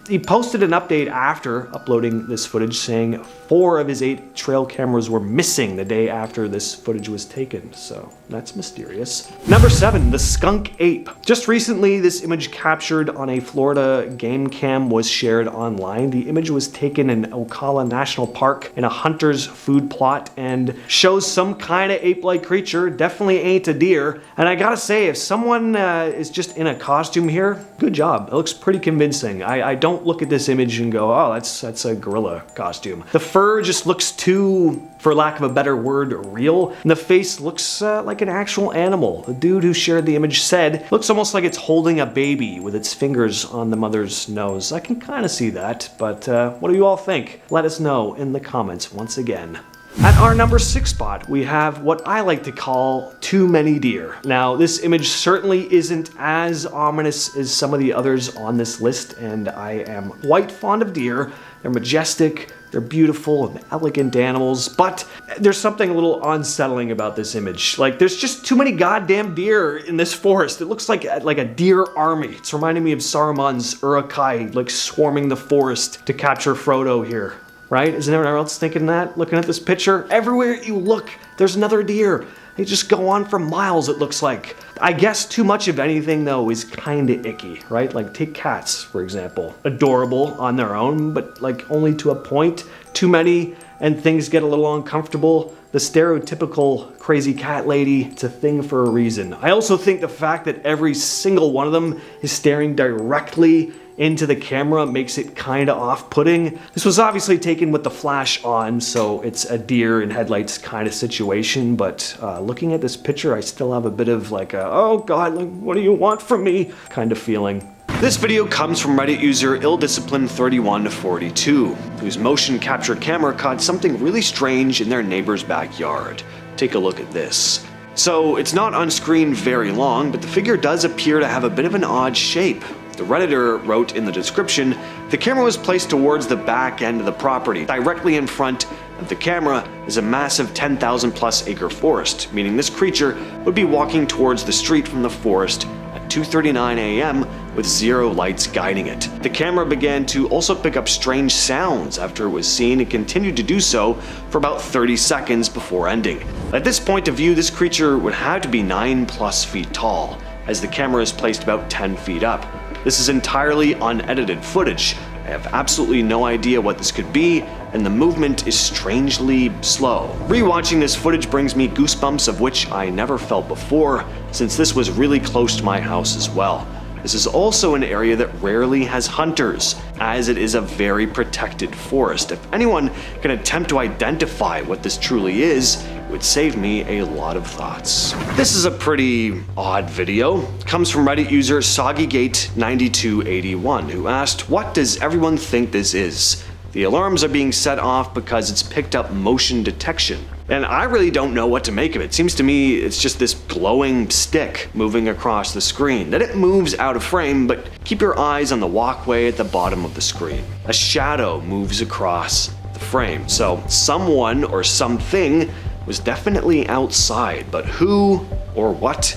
He posted an update after uploading this footage saying 4 of his 8 trail cameras were missing the day after this footage was taken. So that's mysterious. Number 7, the skunk ape. Just recently, this image captured on a Florida game cam was shared online. The image was taken in Ocala National Park in a hunter's food plot and shows some kind of ape-like creature. Definitely ain't a deer. And I gotta say, if someone is just in a costume here, good job. It looks pretty convincing. I don't look at this image and go, oh, that's a gorilla costume. The fur just looks too, for lack of a better word, real. And the face looks like an actual animal. The dude who shared the image said, looks almost like it's holding a baby with its fingers on the mother's nose. I can kind of see that, but what do you all think? Let us know in the comments once again. At our number 6 spot, we have what I like to call too many deer. Now, this image certainly isn't as ominous as some of the others on this list, and I am quite fond of deer. They're majestic, they're beautiful and elegant animals, but there's something a little unsettling about this image. Like, there's just too many goddamn deer in this forest. It looks like a deer army. It's reminding me of Saruman's Uruk-hai, like swarming the forest to capture Frodo here. Right? Isn't everyone else thinking that? Looking at this picture? Everywhere you look, there's another deer. They just go on for miles, it looks like. I guess too much of anything, though, is kinda icky, right? Like, take cats, for example. Adorable on their own, but like only to a point. Too many, and things get a little uncomfortable. The stereotypical crazy cat lady, it's a thing for a reason. I also think the fact that every single one of them is staring directly into the camera makes it kinda off-putting. This was obviously taken with the flash on, so it's a deer in headlights kind of situation, but looking at this picture, I still have a bit of like a, oh god, like, what do you want from me kind of feeling. This video comes from Reddit user illdisciplined3142, whose motion capture camera caught something really strange in their neighbor's backyard. Take a look at this. So it's not on screen very long, but the figure does appear to have a bit of an odd shape. The Redditor wrote in the description, the camera was placed towards the back end of the property. Directly in front of the camera is a massive 10,000 plus acre forest, meaning this creature would be walking towards the street from the forest at 2:39 a.m. with zero lights guiding it. The camera began to also pick up strange sounds after it was seen and continued to do so for about 30 seconds before ending. At this point of view, this creature would have to be 9+ feet tall, as the camera is placed about 10 feet up. This is entirely unedited footage. I have absolutely no idea what this could be, and the movement is strangely slow. Rewatching this footage brings me goosebumps of which I never felt before, since this was really close to my house as well. This is also an area that rarely has hunters, as it is a very protected forest. If anyone can attempt to identify what this truly is, it would save me a lot of thoughts. This is a pretty odd video. It comes from Reddit user SoggyGate9281, who asked, "What does everyone think this is? The alarms are being set off because it's picked up motion detection." And I really don't know what to make of it. Seems to me it's just this glowing stick moving across the screen. Then it moves out of frame, but keep your eyes on the walkway at the bottom of the screen. A shadow moves across the frame, so someone or something was definitely outside, but who or what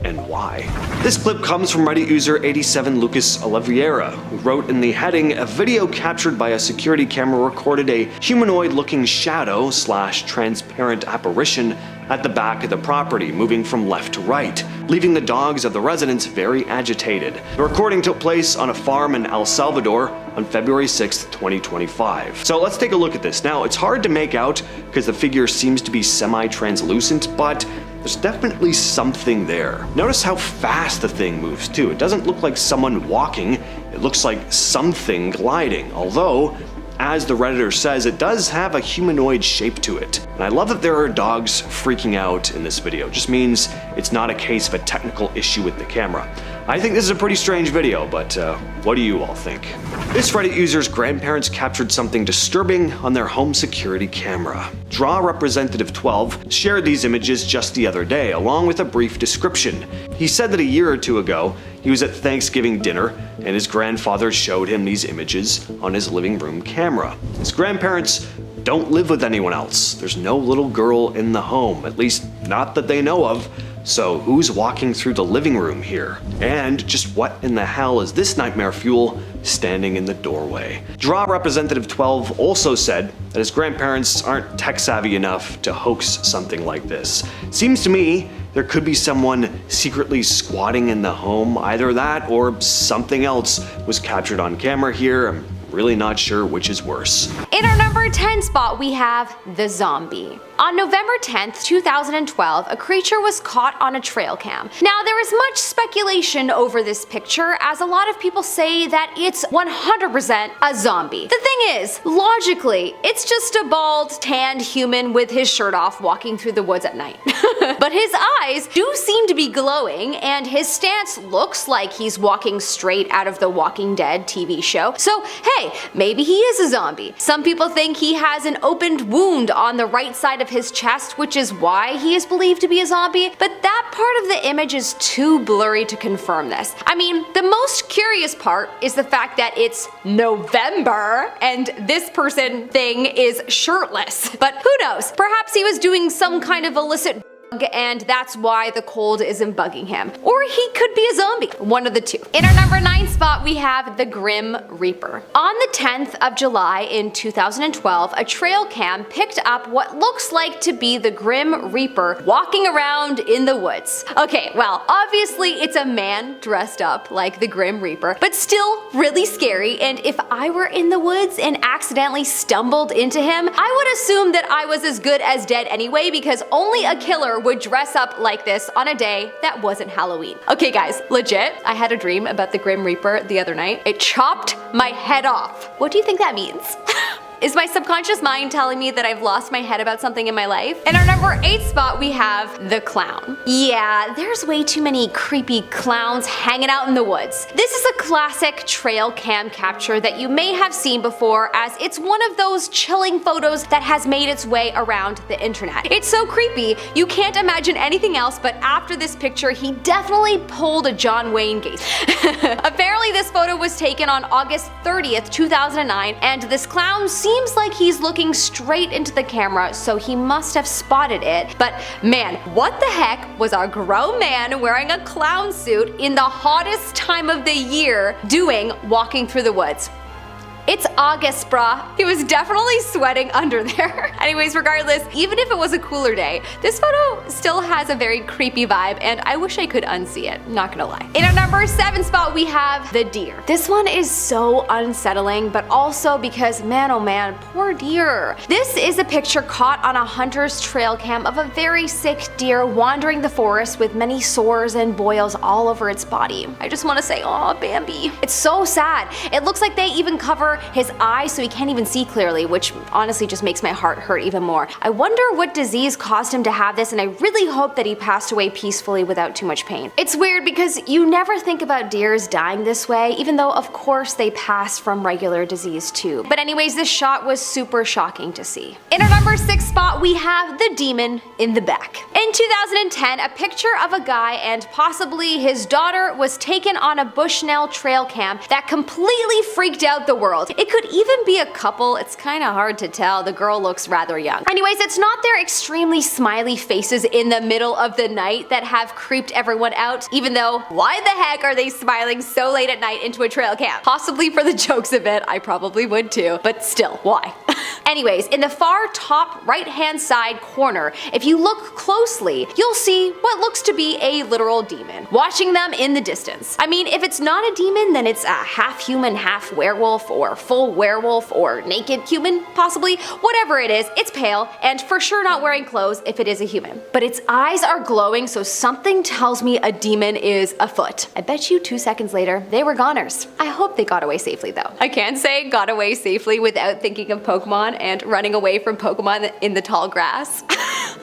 and why? This clip comes from Reddit user 87 Lucas Oliveira, who wrote in the heading, "A video captured by a security camera recorded a humanoid-looking shadow / transparent apparition at the back of the property, moving from left to right, leaving the dogs of the residents very agitated." The recording took place on a farm in El Salvador on February 6, 2025. So let's take a look at this. Now, it's hard to make out because the figure seems to be semi-translucent, but there's definitely something there. Notice how fast the thing moves too. It doesn't look like someone walking, it looks like something gliding, although, as the Redditor says, it does have a humanoid shape to it. And I love that there are dogs freaking out in this video. It just means it's not a case of a technical issue with the camera. I think this is a pretty strange video, but what do you all think? This Reddit user's grandparents captured something disturbing on their home security camera. Draw Representative 12 shared these images just the other day, along with a brief description. He said that a year or two ago, he was at Thanksgiving dinner, and his grandfather showed him these images on his living room camera. His grandparents don't live with anyone else. There's no little girl in the home, at least not that they know of. So who's walking through the living room here? And just what in the hell is this nightmare fuel standing in the doorway? Draw Representative 12 also said that his grandparents aren't tech savvy enough to hoax something like this. Seems to me there could be someone secretly squatting in the home. Either that or something else was captured on camera here. I'm really not sure which is worse. In our number 10 spot, we have the zombie. On November 10th, 2012, a creature was caught on a trail cam. Now, there is much speculation over this picture, as a lot of people say that it's 100% a zombie. The thing is, logically, it's just a bald, tanned human with his shirt off walking through the woods at night. But his eyes do seem to be glowing, and his stance looks like he's walking straight out of the Walking Dead TV show. So, hey, maybe he is a zombie. Some people think he has an opened wound on the right side of his chest, which is why he is believed to be a zombie, but that part of the image is too blurry to confirm this. I mean, the most curious part is the fact that it's November and this person thing is shirtless. But who knows? Perhaps he was doing some kind of illicit and that's why the cold isn't bugging him. Or he could be a zombie. One of the two. In our number 9 spot, we have the Grim Reaper. On the 10th of July in 2012, a trail cam picked up what looks like to be the Grim Reaper walking around in the woods. Okay, well, obviously it's a man dressed up like the Grim Reaper, but still really scary, and if I were in the woods and accidentally stumbled into him, I would assume that I was as good as dead anyway, because only a killer would dress up like this on a day that wasn't Halloween. Okay guys, legit, I had a dream about the Grim Reaper the other night. It chopped my head off. What do you think that means? Is my subconscious mind telling me that I've lost my head about something in my life? In our number 8 spot, we have the clown. Yeah, there's way too many creepy clowns hanging out in the woods. This is a classic trail cam capture that you may have seen before, as it's one of those chilling photos that has made its way around the internet. It's so creepy, you can't imagine anything else, but after this picture, he definitely pulled a John Wayne Gacy. Apparently this photo was taken on August 30th, 2009, and this clown seems seems like he's looking straight into the camera, so he must have spotted it. But man, what the heck was a grown man wearing a clown suit in the hottest time of the year doing walking through the woods? It's August, brah. He was definitely sweating under there. Anyways, regardless, even if it was a cooler day, this photo still has a very creepy vibe, and I wish I could unsee it, not gonna lie. In our number 7 spot, we have the deer. This one is so unsettling, but also because, man oh man, poor deer. This is a picture caught on a hunter's trail cam of a very sick deer wandering the forest with many sores and boils all over its body. I just wanna say, aw, Bambi. It's so sad. It looks like they even cover his eyes so he can't even see clearly, which honestly just makes my heart hurt even more. I wonder what disease caused him to have this, and I really hope that he passed away peacefully without too much pain. It's weird because you never think about deers dying this way, even though of course they pass from regular disease too. But anyways, this shot was super shocking to see. In our number 6 spot, we have the demon in the back. In 2010, a picture of a guy and possibly his daughter was taken on a Bushnell trail cam that completely freaked out the world. It could even be a couple, it's kinda hard to tell, the girl looks rather young. Anyways, it's not their extremely smiley faces in the middle of the night that have creeped everyone out, even though, why the heck are they smiling so late at night into a trail cam? Possibly for the jokes of it, I probably would too, but still, why? Anyways, in the far top right-hand side corner, if you look closely, you'll see what looks to be a literal demon, watching them in the distance. I mean, if it's not a demon, then it's a half-human, half-werewolf, or full werewolf, or naked human, possibly. Whatever it is, it's pale, and for sure not wearing clothes if it is a human. But its eyes are glowing, so something tells me a demon is afoot. I bet you 2 seconds later, they were goners. I hope they got away safely though. I can't say got away safely without thinking of Pokemon and running away from Pokemon in the tall grass.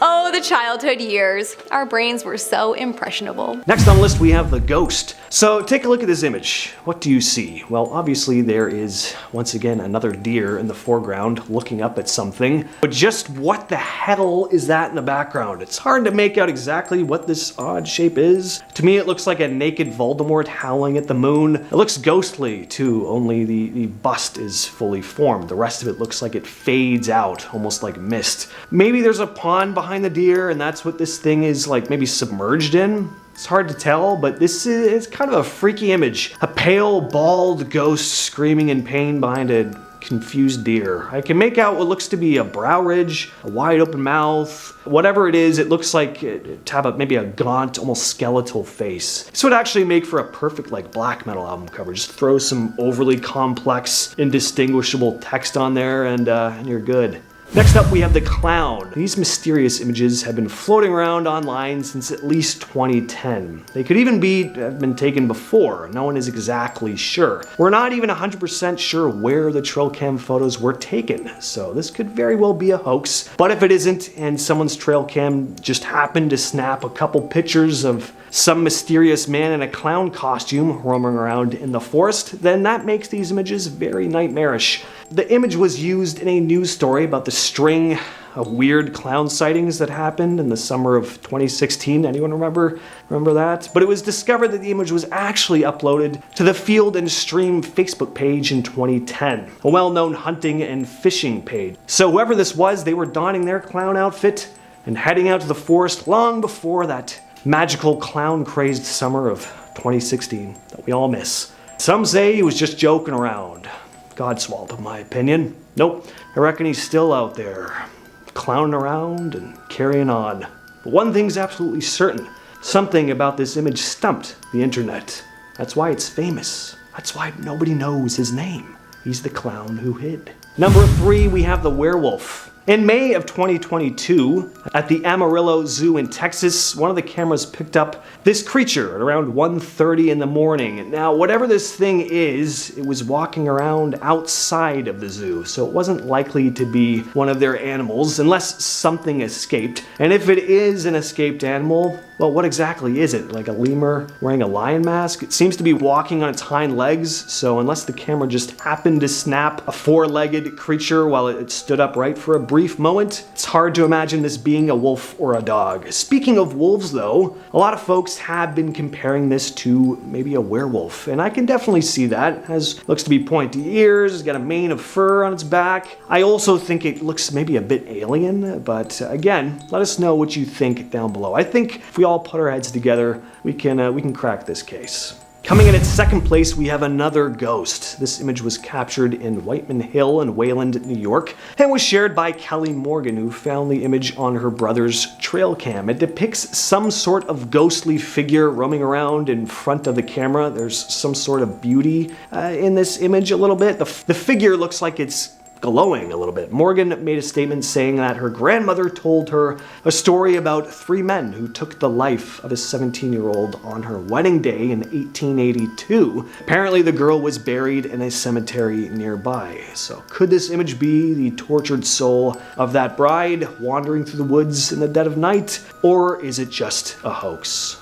Oh, the childhood years. Our brains were so impressionable. Next on the list we have the ghost. So take a look at this image. What do you see? Well, obviously there is, once again, another deer in the foreground looking up at something. But just what the hell is that in the background? It's hard to make out exactly what this odd shape is. To me it looks like a naked Voldemort howling at the moon. It looks ghostly too, only the bust is fully formed. The rest of it looks like it fades out, almost like mist. Maybe there's a pond behind the deer and that's what this thing is like maybe submerged in. It's hard to tell, but this is kind of a freaky image. A pale, bald ghost screaming in pain behind a confused deer. I can make out what looks to be a brow ridge, a wide open mouth. Whatever it is, it looks like to have maybe a gaunt, almost skeletal face. This would actually make for a perfect like black metal album cover. Just throw some overly complex, indistinguishable text on there and you're good. Next up we have the clown. These mysterious images have been floating around online since at least 2010. They could even have been taken before, no one is exactly sure. We're not even 100% sure where the trail cam photos were taken, so this could very well be a hoax. But if it isn't, and someone's trail cam just happened to snap a couple pictures of some mysterious man in a clown costume roaming around in the forest, then that makes these images very nightmarish. The image was used in a news story about the string of weird clown sightings that happened in the summer of 2016. Anyone remember that? But it was discovered that the image was actually uploaded to the Field and Stream Facebook page in 2010, a well-known hunting and fishing page. So whoever this was, they were donning their clown outfit and heading out to the forest long before that magical clown-crazed summer of 2016 that we all miss. Some say he was just joking around. Godswallop, in my opinion. Nope, I reckon he's still out there, clowning around and carrying on. But one thing's absolutely certain. Something about this image stumped the internet. That's why it's famous. That's why nobody knows his name. He's the clown who hid. Number 3, we have the werewolf. In May of 2022, at the Amarillo Zoo in Texas, one of the cameras picked up this creature at around 1:30 in the morning. Now, whatever this thing is, it was walking around outside of the zoo, so it wasn't likely to be one of their animals unless something escaped. And if it is an escaped animal, Well, what exactly is it? Like a lemur wearing a lion mask? It seems to be walking on its hind legs, so unless the camera just happened to snap a four-legged creature while it stood upright for a brief moment, it's hard to imagine this being a wolf or a dog. Speaking of wolves though, a lot of folks have been comparing this to maybe a werewolf, and I can definitely see that, as looks to be pointy ears, it's got a mane of fur on its back. I also think it looks maybe a bit alien, but again, let us know what you think down below. I think if we all put our heads together, we can crack this case. Coming in at second place, we have another ghost. This image was captured in Whiteman Hill in Wayland, New York, and was shared by Kelly Morgan, who found the image on her brother's trail cam. It depicts some sort of ghostly figure roaming around in front of the camera. There's some sort of beauty in this image a little bit. The figure looks like it's glowing a little bit. Morgan made a statement saying that her grandmother told her a story about three men who took the life of a 17-year-old on her wedding day in 1882. Apparently the girl was buried in a cemetery nearby. So could this image be the tortured soul of that bride wandering through the woods in the dead of night, or is it just a hoax?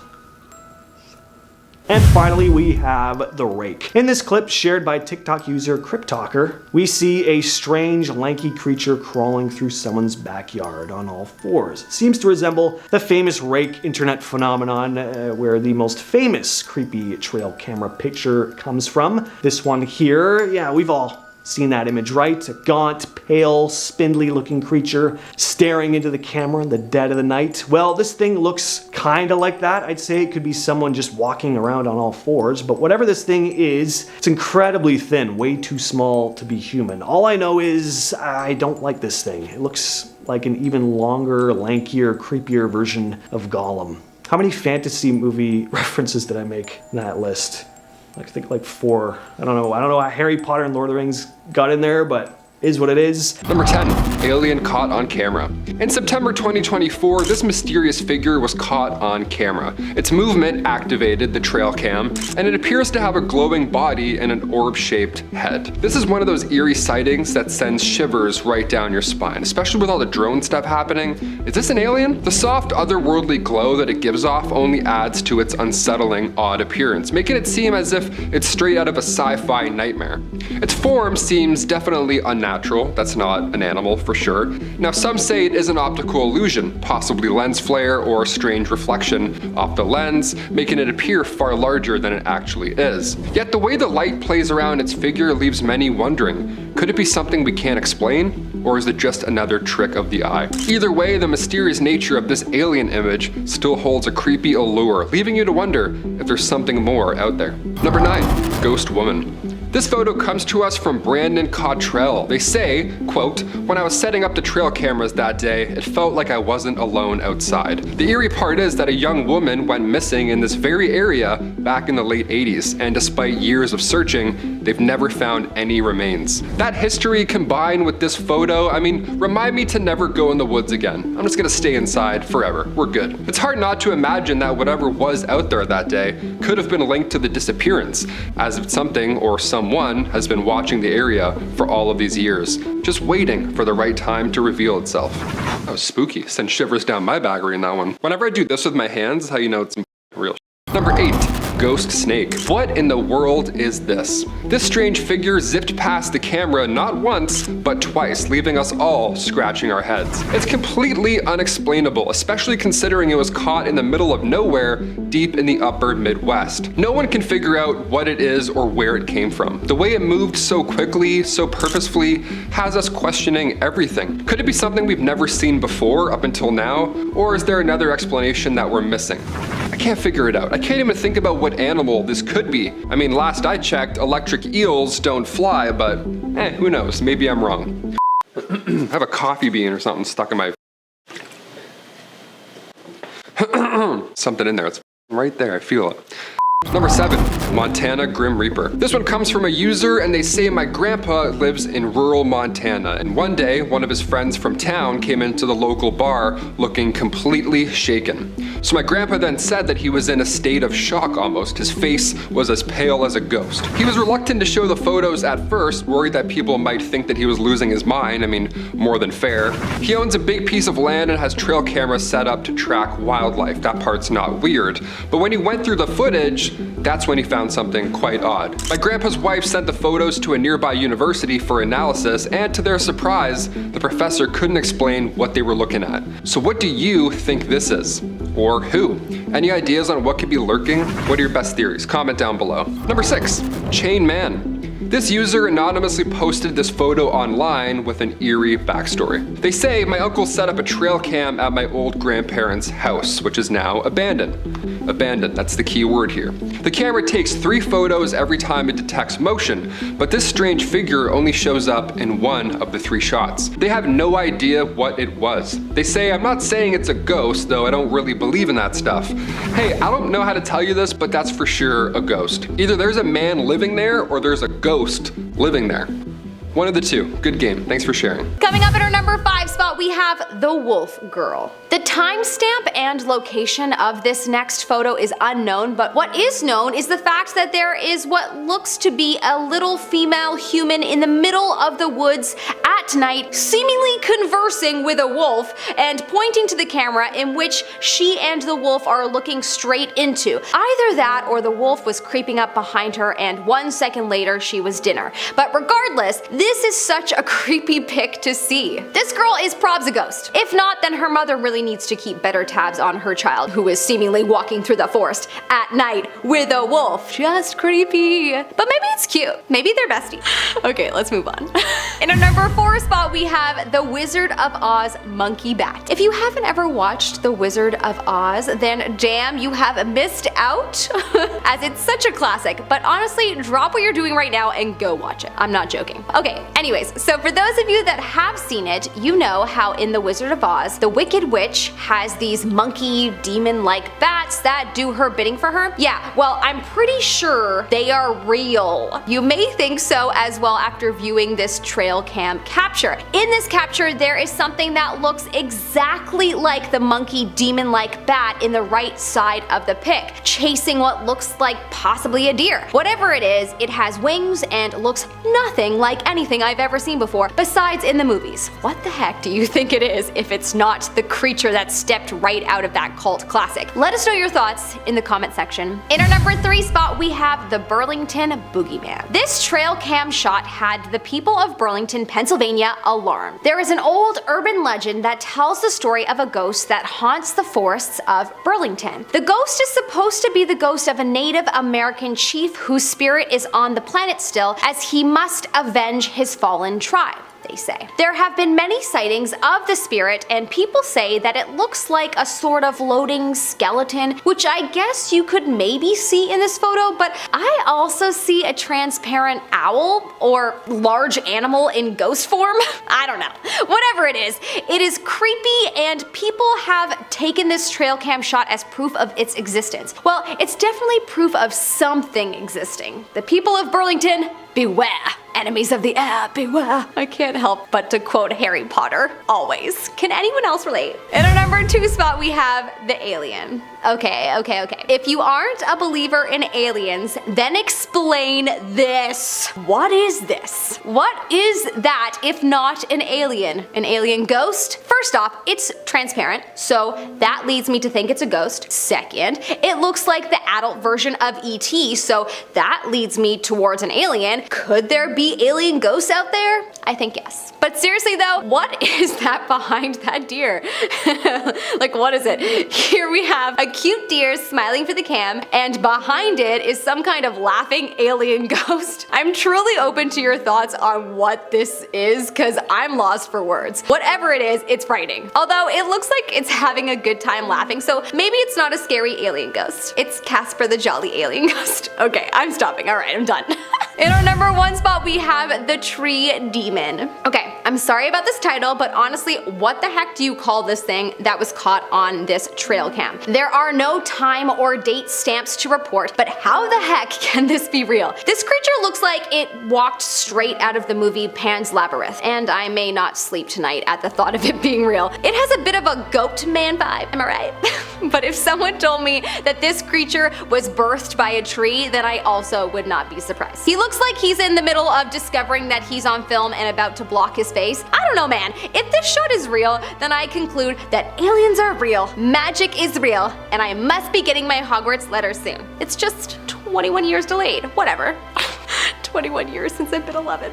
And finally, we have the rake. In this clip shared by TikTok user Cryptid, we see a strange, lanky creature crawling through someone's backyard on all fours. It seems to resemble the famous rake internet phenomenon where the most famous creepy trail camera picture comes from. This one here, yeah, we've all seen that image, right? A gaunt, pale, spindly looking creature staring into the camera in the dead of the night. Well, this thing looks kind of like that. I'd say it could be someone just walking around on all fours, but whatever this thing is, it's incredibly thin, way too small to be human. All I know is I don't like this thing. It looks like an even longer, lankier, creepier version of Gollum. How many fantasy movie references did I make in that list? I think like 4. I don't know how Harry Potter and Lord of the Rings got in there, but is what it is. Number 10, alien caught on camera. In September 2024, this mysterious figure was caught on camera. Its movement activated the trail cam, and it appears to have a glowing body and an orb-shaped head. This is one of those eerie sightings that sends shivers right down your spine, especially with all the drone stuff happening. Is this an alien? The soft, otherworldly glow that it gives off only adds to its unsettling, odd appearance, making it seem as if it's straight out of a sci-fi nightmare. Its form seems definitely unnatural. That's not an animal for sure. Now some say it is an optical illusion, possibly lens flare or a strange reflection off the lens, making it appear far larger than it actually is. Yet the way the light plays around its figure leaves many wondering, could it be something we can't explain? Or is it just another trick of the eye? Either way, the mysterious nature of this alien image still holds a creepy allure, leaving you to wonder if there's something more out there. Number 9, Ghost Woman. This photo comes to us from Brandon Cottrell. They say, quote, "When I was setting up the trail cameras that day, it felt like I wasn't alone outside. The eerie part is that a young woman went missing in this very area back in the late 80s, and despite years of searching, they've never found any remains. That history combined with this photo, remind me to never go in the woods again. I'm just gonna stay inside forever. We're good." It's hard not to imagine that whatever was out there that day could have been linked to the disappearance, as if something or someone has been watching the area for all of these years, just waiting for the right time to reveal itself. That was spooky. Sent shivers down my back reading that one. Whenever I do this with my hands, how you know it's real. Number 8, Ghost Snake. What in the world is this? This strange figure zipped past the camera not once, but twice, leaving us all scratching our heads. It's completely unexplainable, especially considering it was caught in the middle of nowhere, deep in the upper Midwest. No one can figure out what it is or where it came from. The way it moved so quickly, so purposefully, has us questioning everything. Could it be something we've never seen before up until now? Or is there another explanation that we're missing? I can't figure it out. I can't even think about what animal this could be. Last I checked, electric eels don't fly, but who knows? Maybe I'm wrong. I have a coffee bean or something stuck in my... something in there. It's right there. I feel it. Number 7. Montana Grim Reaper. This one comes from a user, and they say, my grandpa lives in rural Montana, and one day one of his friends from town came into the local bar looking completely shaken. So my grandpa then said that he was in a state of shock almost. His face was as pale as a ghost. He was reluctant to show the photos at first, worried that people might think that he was losing his mind. I mean, more than fair. He owns a big piece of land and has trail cameras set up to track wildlife. That part's not weird. But when he went through the footage, that's when he found something quite odd. My grandpa's wife sent the photos to a nearby university for analysis, and to their surprise, the professor couldn't explain what they were looking at. So what do you think this is? Or who? Any ideas on what could be lurking? What are your best theories? Comment down below. Number 6. Chain Man. This user anonymously posted this photo online with an eerie backstory. They say, my uncle set up a trail cam at my old grandparents' house, which is now abandoned. Abandoned, that's the key word here. The camera takes 3 photos every time it detects motion, but this strange figure only shows up in 1 of the 3 shots. They have no idea what it was. They say, I'm not saying it's a ghost, though I don't really believe in that stuff. Hey, I don't know how to tell you this, but that's for sure a ghost. Either there's a man living there, or there's a ghost living there. One of the two. Good game. Thanks for sharing. Coming up at our number 5 spot, we have the Wolf Girl. The timestamp and location of this next photo is unknown, but what is known is the fact that there is what looks to be a little female human in the middle of the woods at night, seemingly conversing with a wolf and pointing to the camera, in which she and the wolf are looking straight into. Either that or the wolf was creeping up behind her, and 1 second later she was dinner. But regardless, this is such a creepy pic to see. This girl is probs a ghost. If not, then her mother really needs to keep better tabs on her child, who is seemingly walking through the forest at night with a wolf. Just creepy. But maybe it's cute. Maybe they're besties. Okay, let's move on. In our number 4 spot, we have the Wizard of Oz monkey bat. If you haven't ever watched the Wizard of Oz, then damn, you have missed out, as it's such a classic. But honestly, drop what you're doing right now and go watch it. I'm not joking. Okay, anyways, so for those of you that have seen it, you know how in the Wizard of Oz, the Wicked Witch has these monkey demon-like bats that do her bidding for her. Yeah, well, I'm pretty sure they are real. You may think so as well after viewing this trail cam capture. In this capture, there is something that looks exactly like the monkey demon-like bat in the right side of the pic, chasing what looks like possibly a deer. Whatever it is, it has wings and looks nothing like anything I've ever seen before, besides in the movies. What the heck do you think it is if it's not the creature that stepped right out of that cult classic? Let us know your thoughts in the comment section. In our number 3 spot, we have the Burlington Boogeyman. This trail cam shot had the people of Burlington, Pennsylvania alarmed. There is an old urban legend that tells the story of a ghost that haunts the forests of Burlington. The ghost is supposed to be the ghost of a Native American chief whose spirit is on the planet still, as he must avenge his fallen tribe, they say. There have been many sightings of the spirit, and people say that it looks like a sort of floating skeleton, which I guess you could maybe see in this photo, but I also see a transparent owl or large animal in ghost form. I don't know. Whatever it is creepy, and people have taken this trail cam shot as proof of its existence. Well, it's definitely proof of something existing. The people of Burlington, beware. Enemies of the air, beware. I can't help but to quote Harry Potter, always. Can anyone else relate? In our number 2 spot, we have the alien. Okay. If you aren't a believer in aliens, then explain this. What is this? What is that if not an alien? An alien ghost? First off, it's transparent, so that leads me to think it's a ghost. Second, it looks like the adult version of E.T., so that leads me towards an alien. Could there be alien ghosts out there? I think yes. But seriously though, what is that behind that deer? Like, what is it? Here we have a cute deer smiling for the cam, and behind it is some kind of laughing alien ghost. I'm truly open to your thoughts on what this is, because I'm lost for words. Whatever it is, it's frightening. Although it looks like it's having a good time laughing, so maybe it's not a scary alien ghost. It's Casper the Jolly Alien Ghost. Okay, I'm stopping. Alright, I'm done. In our number 1 spot, we have the tree demon. Okay, I'm sorry about this title, but honestly, what the heck do you call this thing that was caught on this trail cam? There are no time or date stamps to report, but how the heck can this be real? This creature looks like it walked straight out of the movie Pan's Labyrinth, and I may not sleep tonight at the thought of it being real. It has a bit of a goat man vibe, am I right? But if someone told me that this creature was birthed by a tree, then I also would not be surprised. He looks like he's in the middle of discovering that he's on film and about to block his face. I don't know, man. If this shot is real, then I conclude that aliens are real, magic is real, and I must be getting my Hogwarts letter soon. It's just 21 years delayed. Whatever. 21 years since I've been 11.